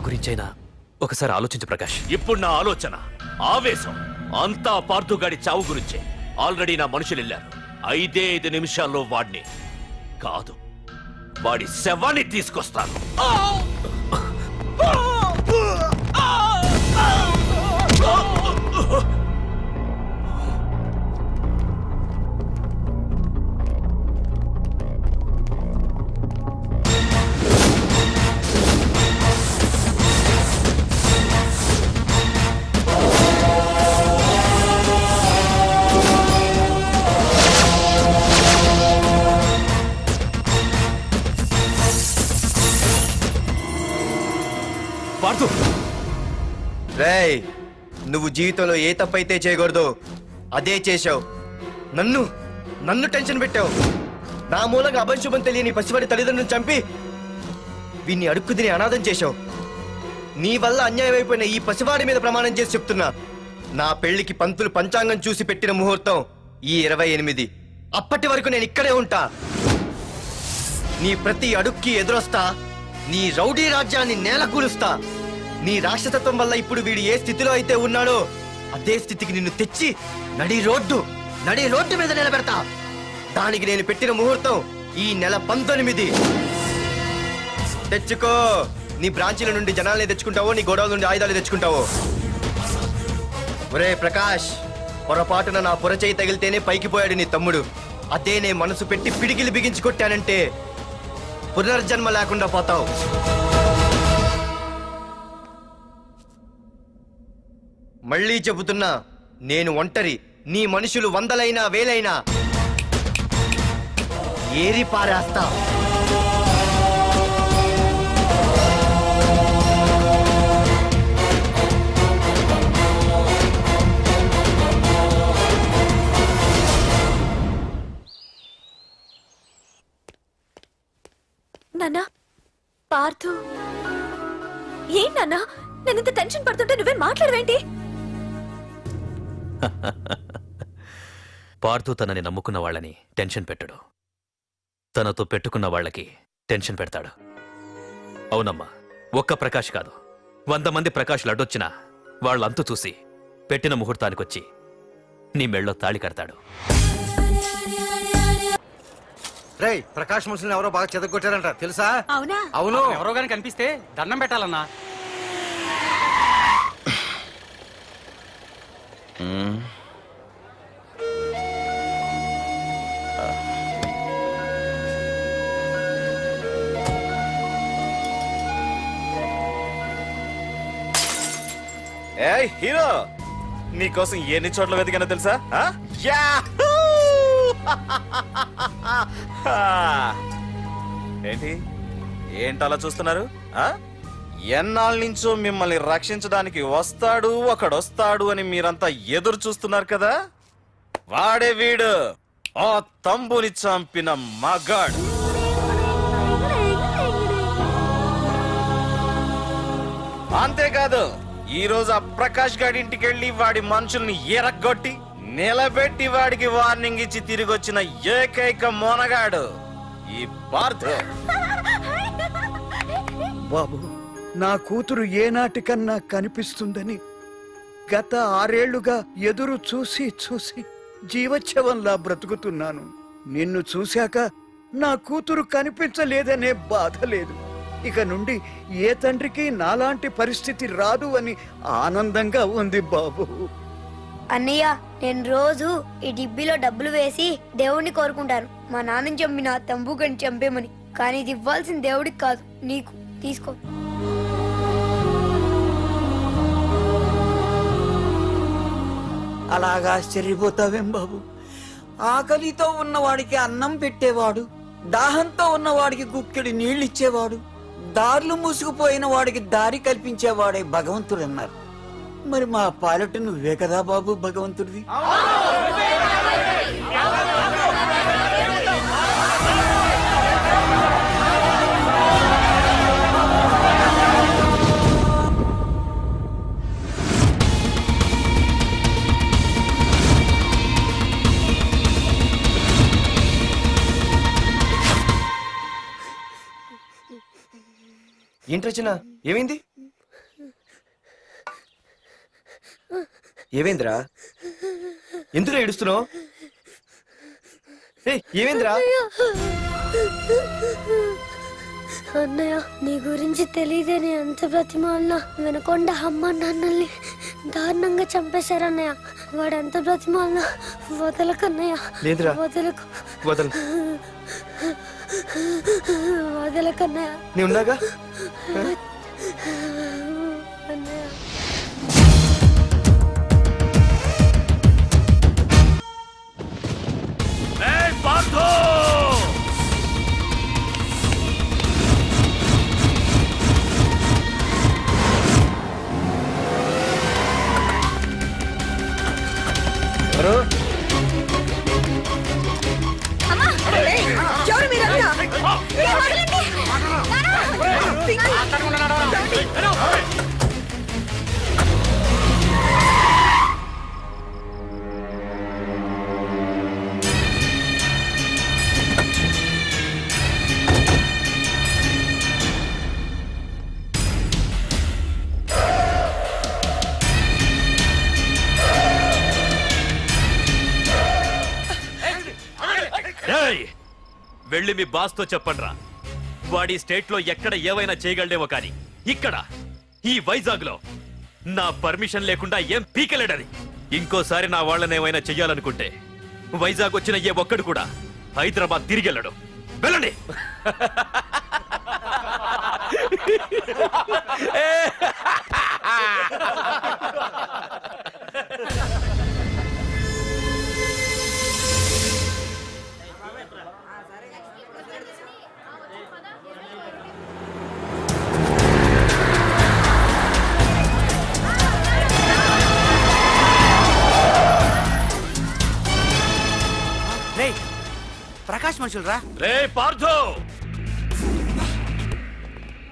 గురించైనా ఒకసారి ఆలోచించు ప్రకాష్. ఇప్పుడు నా ఆలోచన ఆవేశం అంతా పార్థుగాడి చావు గురించే. ఆల్రెడీ నా మనుషులు వెళ్ళారు. 5 నిమిషాల్లో వాడిని కాదు వాడి శవాన్ని తీసుకొస్తాను. రేయ్, నువ్వు జీవితంలో ఏ తప్పైతే చేయకూడదు అదే చేశావు. నన్ను నన్ను టెన్షన్ పెట్టావు. నా మూలంగా అభంశుభం తెలియని పసివాడి తల్లిదండ్రులను చంపి వీన్ని అడుక్కు తిని అనాథం చేశావు. నీ వల్ల అన్యాయం అయిపోయిన ఈ పసివాడి మీద ప్రమాణం చేసి చెప్తున్నా, నా పెళ్లికి పంతులు పంచాంగం చూసి పెట్టిన ముహూర్తం ఈ 28. అప్పటి వరకు నేను ఇక్కడే ఉంటా. నీ ప్రతి అడుక్కి ఎదురొస్తా. నీ రౌడీ రాజ్యాన్ని నేలకూలుస్తా. నీ రాక్షసత్వం వల్ల ఇప్పుడు వీడు ఏ స్థితిలో అయితే ఉన్నాడో అదే స్థితికి నిన్ను తెచ్చి నడి రోడ్డు మీద నిలబెడతా. దానికి నేను పెట్టిన ముహూర్తం ఈ నెల 19. తెచ్చుకో. నీ బ్రాంచీల నుండి జనాల్ని తెచ్చుకుంటావో, నీ గోడౌన్ నుండి ఆయుధాలు తెచ్చుకుంటావో. ఒరే ప్రకాష్, పొరపాటున నా పొరచేయి తగిలితేనే పైకి పోయాడు నీ తమ్ముడు. అదే నే మనసు పెట్టి పిడికిలి బిగించి కొట్టానంటే పునర్జన్మ లేకుండా పోతావు. మళ్ళీ చెబుతున్నా, నేను ఒంటరి. నీ మనుషులు 100లైనా 1000లైనా ఏరి పారేస్తా. నాన్నా, పార్థు, ఏం నాన్నా? నేను ఇంత టెన్షన్ పడుతుంటే నువ్వేం మాట్లాడవేంటి? పార్థు తనని నమ్ముకున్న వాళ్ళని టెన్షన్ పెట్టడు, తనతో పెట్టుకున్న వాళ్ళకి టెన్షన్ పెడతాడు. అవునమ్మా, ఒక్క ప్రకాష్ కాదు, 100 మంది ప్రకాష్లు అడ్డొచ్చినా వాళ్ళంతు చూసి పెట్టిన ముహూర్తానికొచ్చి నీ మెళ్ళో తాళి కడతాడు. రేయ్, ప్రకాష్ మనుషుల్ని ఎవరో బాగా చెదగొట్టారంట, తెలుసా? అవునా? అవును. ఎవరో గాని కనిపిస్తే దండం పెట్టాలన్నా. ఏయ్ హీరో, నీకోసం ఎన్ని చోట్ల వెతికానో తెలుసా? ఏంటి ఏంటలా చూస్తున్నారు? ఎన్నాళ్ళ నుంచో మిమ్మల్ని రక్షించడానికి ఒకడొస్తాడు అని మీరంతా ఎదురు చూస్తున్నారు కదా. వాడే వీడు, ఆ తంబుని చంపిన మగాడు. అంతేకాదు, ఈ రోజు ఆ ప్రకాష్ గాడి ఇంటికి వెళ్ళి వాడి మనుషుల్ని ఎరగొట్టి నిలబెట్టి వాడికి వార్నింగ్ ఇచ్చి తిరిగి వచ్చిన ఏకైక మోనగాడు ఈ పార్థు. బాబు, నా కూతురు ఏనాటికన్నా కనిపిస్తుందని గత 6 ఏళ్లుగా ఎదురు చూసి చూసి జీవోత్సవంలా బ్రతుకుతున్నాను. నిన్ను చూశాక నా కూతురు కనిపించలేదనే బాధ లేదు. ఇక నుండి ఏ తండ్రికి నాలాంటి పరిస్థితి రాదు అని ఆనందంగా ఉంది బాబు. అన్నయ్య, నేను రోజు ఈ డిబ్బీలో డబ్బులు వేసి దేవుణ్ణి కోరుకుంటాను, మా నాన్నని చంపిన తంబుగని చంపేమని. కానీ ఇది ఇవ్వాల్సిన దేవుడికి కాదు, నీకు. తీసుకో. అలాగా ఆశ్చర్యపోతావేం బాబు? ఆకలితో ఉన్నవాడికి అన్నం పెట్టేవాడు, దాహంతో ఉన్నవాడికి గుక్కెడి నీళ్ళిచ్చేవాడు, దారులు మూసుకుపోయిన వాడికి దారి కల్పించేవాడే భగవంతుడు అన్నారు. మరి మా పాలెట నువ్వే కదా బాబు భగవంతుడివి. ఏంటి రచన, ఏమైంది? ఏమైందిరా? ఎందుకు ఏడుస్తున్నావు? ఏమైందిరా? అన్నయ్య, నీ గురించి తెలియదని ఎంత బ్రతిమాలినా వినకుండా అమ్మ నాన్నల్ని దారుణంగా చంపేశారన్నయ్య. వాడు ఎంత బ్రతిమాలినా వదలకన్నయ్య. లేదురా, వదలకు. వదలకన్నయ్య. నీ ఉన్నాగా. అన్నయ్య, ఎవరు? వెళ్ళి మీ బాస్ తో చెప్పండ్రా. వాడి స్టేట్ లో ఎక్కడ ఏవైనా చేయగలడేమో కానీ ఇక్కడ ఈ వైజాగ్ లో నా పర్మిషన్ లేకుండా ఏం పీకలేడని. ఇంకోసారి నా వాళ్ళనేమైనా చెయ్యాలనుకుంటే వైజాగ్ వచ్చిన ఏ ఒక్కడు కూడా హైదరాబాద్ తిరిగి వెళ్ళడు. వెళ్ళండి. ప్రకాష్ మనుషులు రా. రే పార్థు,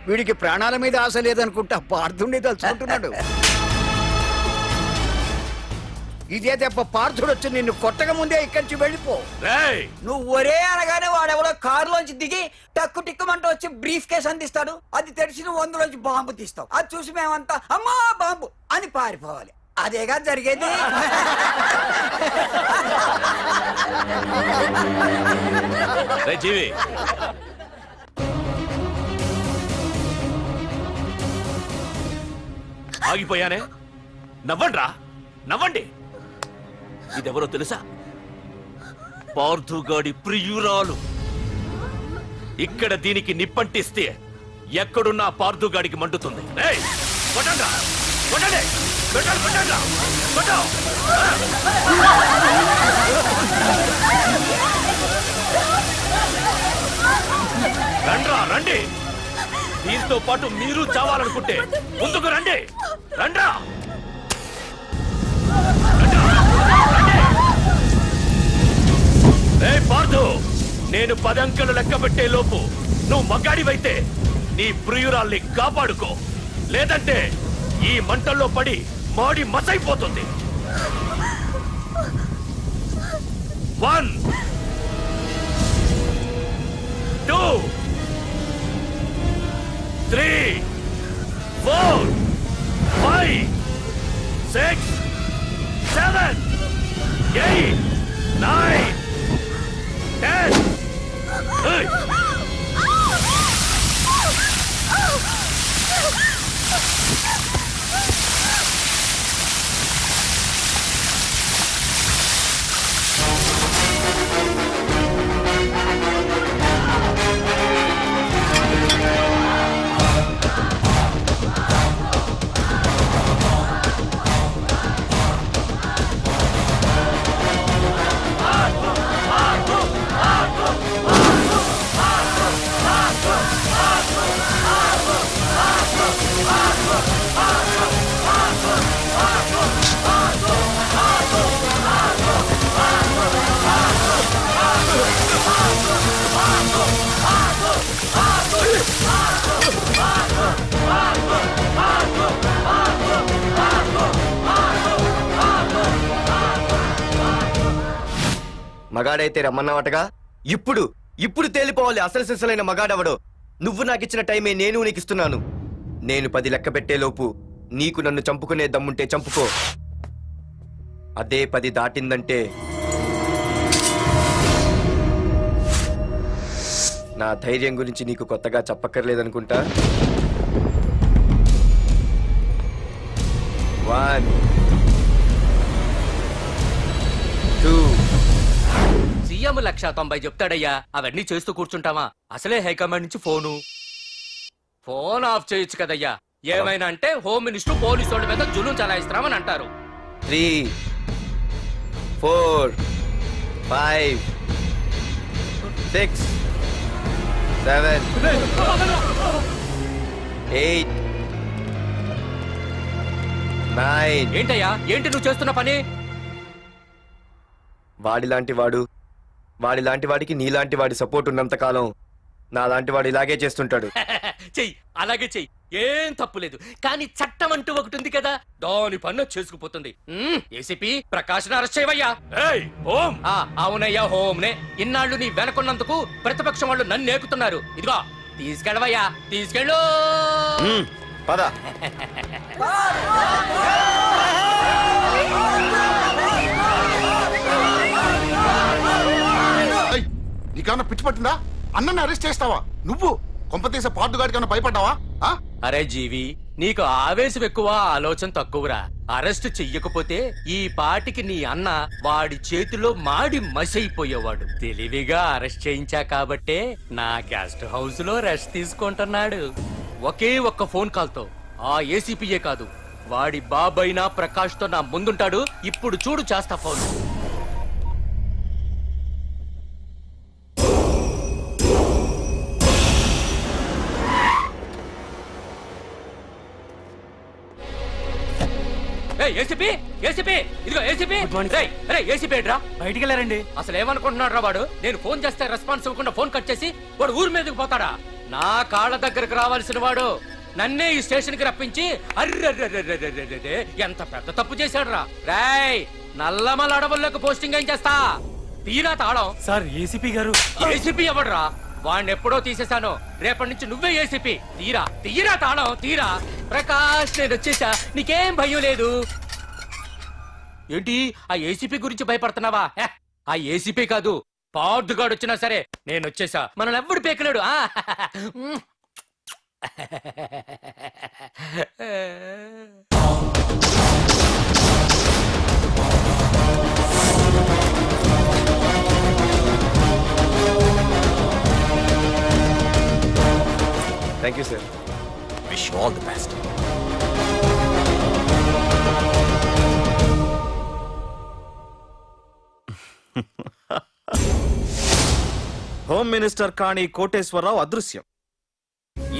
వీడికి ప్రాణాల మీద ఆశ లేదనుకుంటా పార్థుడిని తలుచుకుంటున్నాడు. ఇదే తప్ప పార్థుడు వచ్చి నిన్ను కొట్టక ముందే ఇక్కడి నుంచి వెళ్ళిపో. నువ్వు ఒరే అనగానే వాడెవడో కారులోంచి దిగి టక్కు టిక్కుమంటూ వచ్చి బ్రీఫ్ కేసు అందిస్తాడు. అది తెరిచి నువ్వు అందులోంచి బాంబు తీస్తావు. అది చూసి మేమంతా అమ్మా బాంబు అని పారిపోవాలి. అదేగా జరిగేది. జీవి, ఆగిపోయానే. నవ్వండ్రా, నవ్వండి. ఇదెవరో తెలుసా? పార్థుగాడి ప్రియురాలు. ఇక్కడ దీనికి నిప్పంటిస్తే ఎక్కడున్నా పార్థుగాడికి మండుతుంది. కొట్టండ్రా, కొట్టండి, కొట్టండి, కొట్టండ్రా, కొట్టు. రండ్రా, రండి. దీంతో పాటు మీరు చావాలనుకుంటే ముందుకు రండి. రండ్రా. పార్థు, నేను 10 అంకెలు లెక్క పెట్టే లోపు నువ్వు మగాడివైతే నీ ప్రియురాల్ని కాపాడుకో. లేదంటే ఈ మంటల్లో పడి మాడి మసైపోతుంది. 1 2 3 4 5 6 7 8 9 10. Hey! మగాడైతే రమ్మన్నావటగా. ఇప్పుడు తేలిపోవాలి అసలు సిసలైన మగాడవడో. నువ్వు నాకిచ్చిన టైమే నేను నీకు ఇస్తున్నాను. నేను 10 లెక్క పెట్టేలోపు నీకు నన్ను చంపుకునే దమ్ముంటే చంపుకో. అదే 10 దాటిందంటే నా ధైర్యం గురించి నీకు కొత్తగా చెప్పక్కర్లేదనుకుంటా. 1 2 సీఎం 190 చెప్తాడయ్యా. అవన్నీ చేస్తూ కూర్చుంటావా? అసలే హైకమాండ్ నుంచి ఫోన్ ఆఫ్ చేయొచ్చు కదయ్యా. ఏమైనా అంటే హోమ్ మినిస్టర్ పోలీసు వాళ్ళ మీద జులుం చలాయిస్తున్నామని అంటారు. 3 4 5 6 7 8 9. ఏంటయ్యా, ఏంటి నువ్వు చేస్తున్న పని? వాడిలాంటి వాడికి నీలాంటి వాడి సపోర్ట్ ఉన్నంత కాలం నాలాంటి వాడు ఇలాగే చేస్తుంటాడు. చెయ్యి, అలాగే చెయ్యి, ఏం తప్పులేదు. కానీ చట్టం అంటూ ఒకటి ఉంది కదా, దాని పన్ను చేసుకుపోతుంది. ఏసీపీ ప్రకాష్ అరెస్ట్ చేయవయ్యా. అవునయ్యా, హోమ్నే. ఇన్నాళ్ళు నీ వెనకున్నందుకు ప్రతిపక్షం వాళ్ళు నన్ను నేకుతున్నారు. ఇదిగో తీసుకెళ్ళవయ్యా, తీసుకెళ్ళు. పద. నీకేమన్నా పిచ్చి పట్టిందా? అన్నని అరెస్ట్ చేస్తావా నువ్వు? కొంపతీసే పార్దుగాడికి ఏమైనా భయపడ్డావా? అరే జీవి, నీకు ఆవేశం ఎక్కువ, ఆలోచన తక్కువరా. అరెస్ట్ చెయ్యకపోతే ఈ పాటికి నీ అన్న వాడి చేతిలో మాడి మసైపోయేవాడు. తెలివిగా అరెస్ట్ చేయించా కాబట్టే నా గెస్ట్ హౌస్ లో రెస్ట్ తీసుకుంటున్నాడు. ఒకే ఒక్క ఫోన్ కాల్ తో ఆ ఏసీపీయే కాదు, వాడి బాబైనా ప్రకాష్ తో నా ముందుంటాడు. ఇప్పుడు చూడు చేస్తా ఫోన్. ఏసీపీ ఏసీపీ ఇదిగో ఏసీపీ. ఏసీపీ ఏంట్రా బయటికి వెళ్ళారండి? అసలు ఏమనుకుంటున్నాడు రా వాడు? నేను ఫోన్ చేస్తే రెస్పాన్స్ ఇవ్వకుండా ఫోన్ కట్ చేసి వాడు ఊరి మీదకి పోతాడా? నా కాళ్ళ దగ్గరకు రావాల్సిన వాడు నన్నే ఈ స్టేషన్ కి రప్పించి అర్రె ఎంత పెద్ద తప్పు చేశాడు రా. రాయ్ నల్లమల అడవుల్లోకి పోస్టింగ్ ఏం చేస్తా? తీరా తాళం. సార్ ఏసీపీ గారు. ఏసీపీ ఎవడ్రా? వాడిని ఎప్పుడో తీసేశాను. రేపటి నుంచి నువ్వే ఏసీపీ. తీరా తాళం తీరా. ప్రకాష్ నేను వచ్చేసా, నీకేం భయం లేదు. ఏంటి ఆ ఏసీపీ గురించి భయపడుతున్నావా? ఆ ఏసీపీ కాదు, పార్దుగాడు వచ్చినా సరే నేను వచ్చేసా. మనల్ని ఎవ్వడు పేకలేడు. Thank you sir. Wish you all the best. Home minister Kani Koteswararao అదృశ్యం.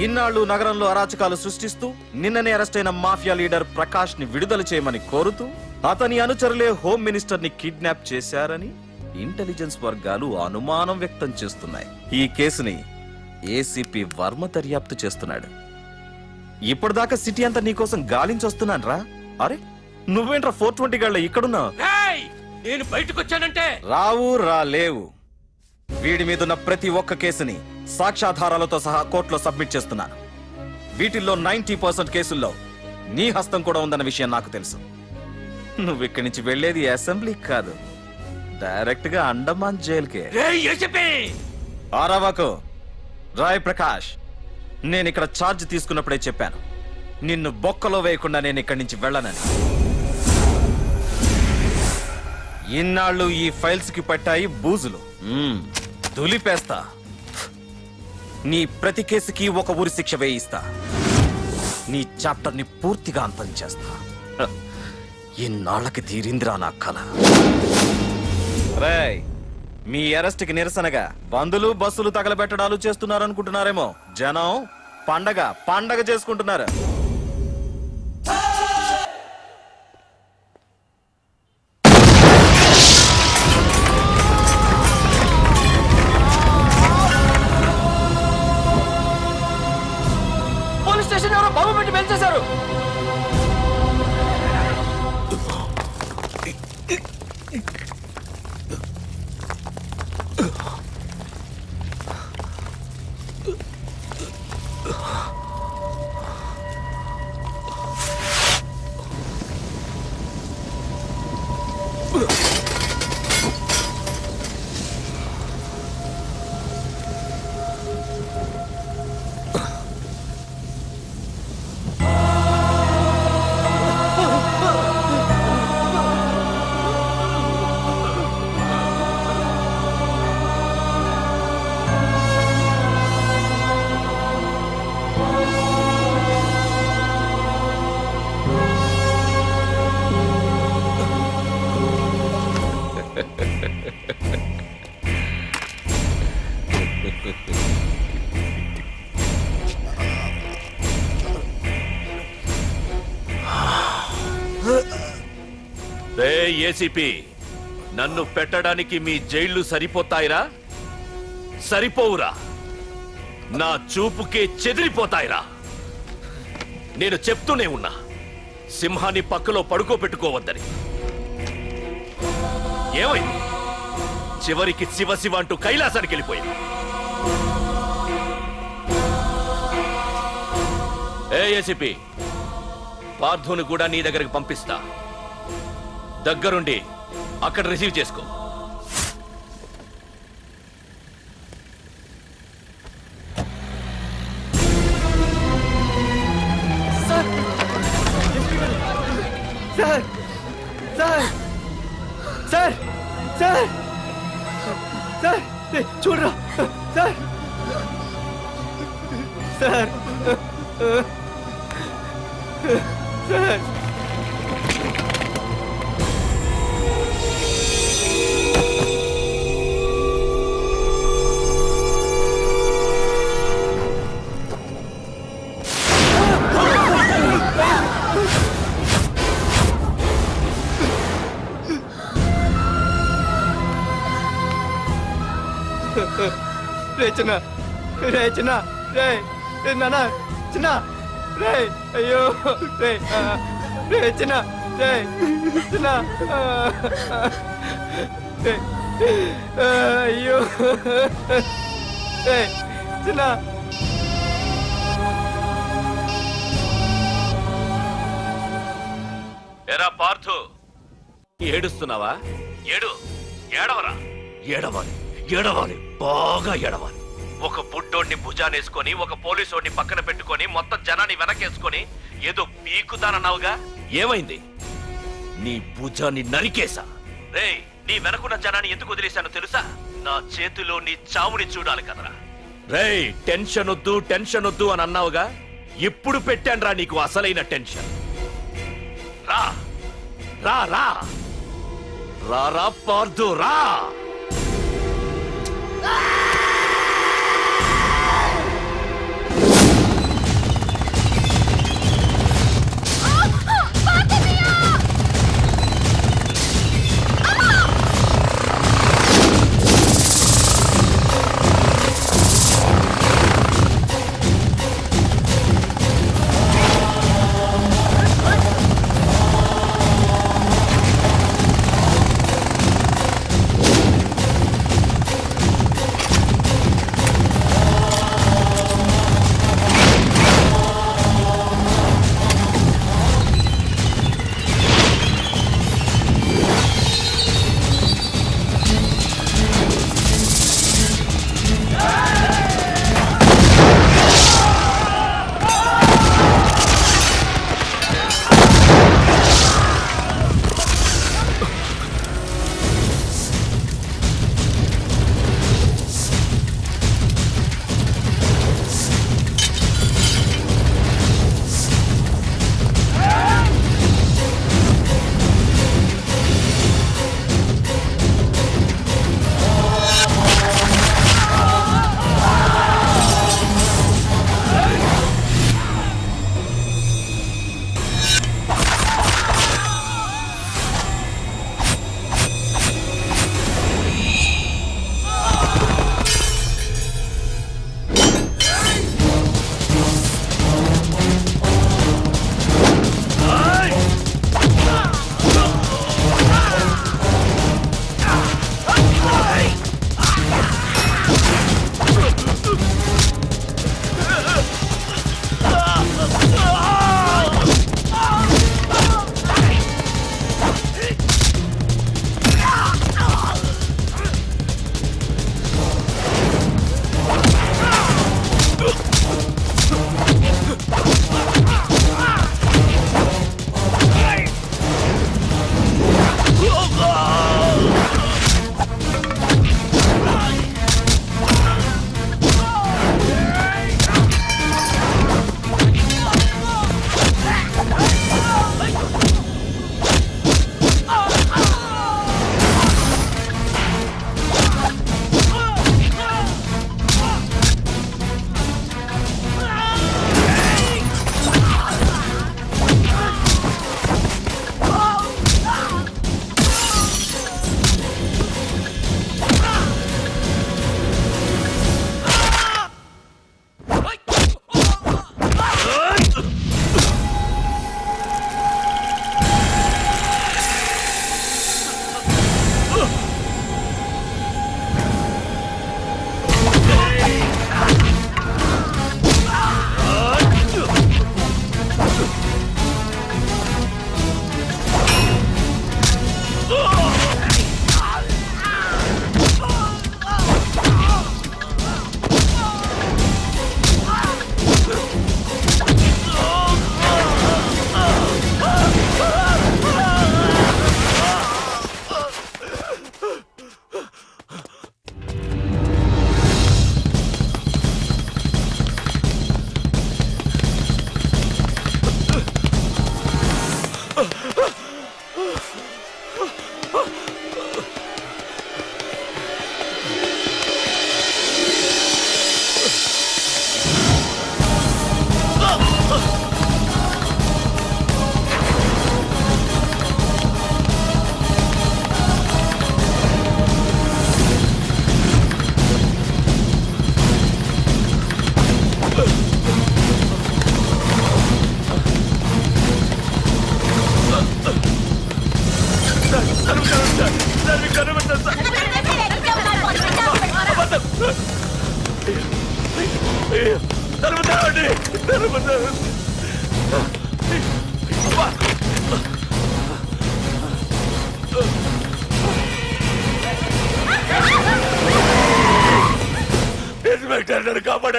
ఇన్నాళ్లు నగరంలో అరాచకాలు సృష్టిస్తూ నిన్ననే అరెస్ట్ అయిన మాఫియా లీడర్ ప్రకాష్ ని విడుదల చేయమని కోరుతూ అతని అనుచరులే హోమ్ మినిస్టర్ ని కిడ్నాప్ చేశారని ఇంటెలిజెన్స్ వర్గాలు అనుమానం వ్యక్తం చేస్తున్నాయి. ఈ కేసుని ఏసీపీ వర్మ దర్యాప్తు చేస్తున్నాడు. ఇప్పటిదాకా సిటీ అంతా నీకోసం గాలించొస్తున్నాను రా. అరే నువ్వేంట్రా 420 గళ్ళ ఇక్కడున్నావు? నేను బయటకు వచ్చానంటే రావు రాలేవు. వీడి మీదున్న ప్రతి ఒక్క కేసుని సాక్ష్యాధారాలతో సహా కోర్టులో సబ్మిట్ చేస్తున్నాను. వీటిల్లో 90% కేసుల్లో నీ హస్తం కూడా ఉందన్న విషయం నాకు తెలుసు. నువ్వు ఇక్కడి నుంచి వెళ్లేది అసెంబ్లీకి కాదు, డైరెక్ట్ గా అండమాన్ జైలుకే. ఆరావాకు రాయ్ ప్రకాష్, నేను ఇక్కడ ఛార్జ్ తీసుకున్నప్పుడే చెప్పాను, నిన్ను బొక్కలో వేయకుండా నేను ఇక్కడి నుంచి వెళ్ళనని. ఇన్నాళ్ళు ఈ ఫైల్స్ కి పట్టాయి బూజులు, దులిపేస్తా. నీ ప్రతి కేసుకి ఒక ఊరి శిక్ష వేయిస్తా. నీ చాప్టర్ ని పూర్తిగా అంతం చేస్తా. ఇన్నాళ్ళకి తీరిందిరా నా కళ. రేయ్, మీ అరెస్ట్ కి నిరసనగా బందులు బస్సులు తగలబెట్టడాలు చేస్తున్నారనుకుంటున్నారేమో. జనం పండగ చేసుకుంటున్నారు. పోలీస్ స్టేషన్ ఎవరో బాబు పెట్టి పెంచేశారు. ఏసీపీ, నన్ను పెట్టడానికి మీ జైళ్లు సరిపోతాయిరా? సరిపోవురా. నా చూపుకే చెదిరిపోతాయిరా. నేను చెప్తూనే ఉన్నా, సింహాన్ని పక్కలో పడుకోబెట్టుకోవద్దని. ఏమైంది? చివరికి శివ అంటూ కైలాసానికి వెళ్ళిపోయింది. ఏసీపీ, పార్థుని కూడా నీ దగ్గరికి పంపిస్తా. దగ్గరుండి అక్కడ రిసీవ్ చేసుకో. సార్ సార్ రే చిన్న రే చిన్న రే నాన్న చిన్న రే అయ్యో రే రే చిన్న రే చిన్న అయ్యో రే చిన్న ఎరా పార్థు ఏడుస్తున్నావా? ఏడవరా, ఏడవాలి, ఏడవాలి, బాగా ఏడవాలి. ఒక బుడ్డోడిని భుజానేసుకొని ఒక పోలీసోడిని పక్కన పెట్టుకొని మొత్తం జనాన్ని వెనకేసుకొని ఏదో పీకుతానన్నావుగా, ఏమైంది? నీ భుజాన్ని నరికేశా. రే, నీ వెనకున్న జనాన్ని ఎందుకు వదిలేశానో తెలుసా? నా చేతిలో నీ చావుని చూడాలి కదరా. రే, టెన్షన్ వద్దు అని అన్నావుగా, ఇప్పుడు పెట్టానురా నీకు అసలైన టెన్షన్. రా రా రా రా రా పార్థు రా.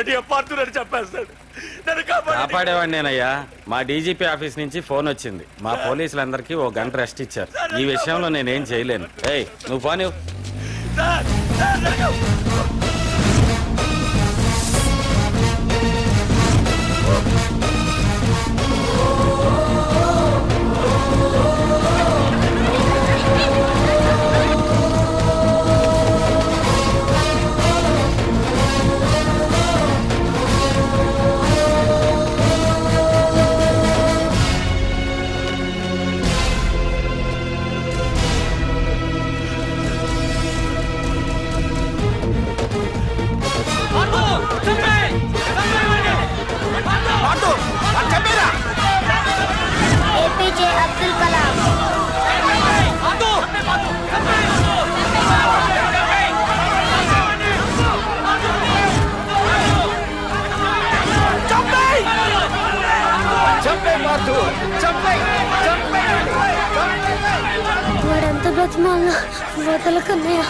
కాపాడి పార్దులని చెప్పేస్తాడు. నన్ను కాపాడేవాడిని నేనయ్యా. మా డీజీపీ ఆఫీస్ నుంచి ఫోన్ వచ్చింది. మా పోలీసులందరికీ 1 గంట రెస్ట్ ఇచ్చారు. ఈ విషయంలో నేనేం చేయలేను. ఏయ్ నువ్వు పోనీ. ఏపీజే అబ్దుల్ కలాం. వాడంత బ్రతిమాల వదలకన్నయ్య.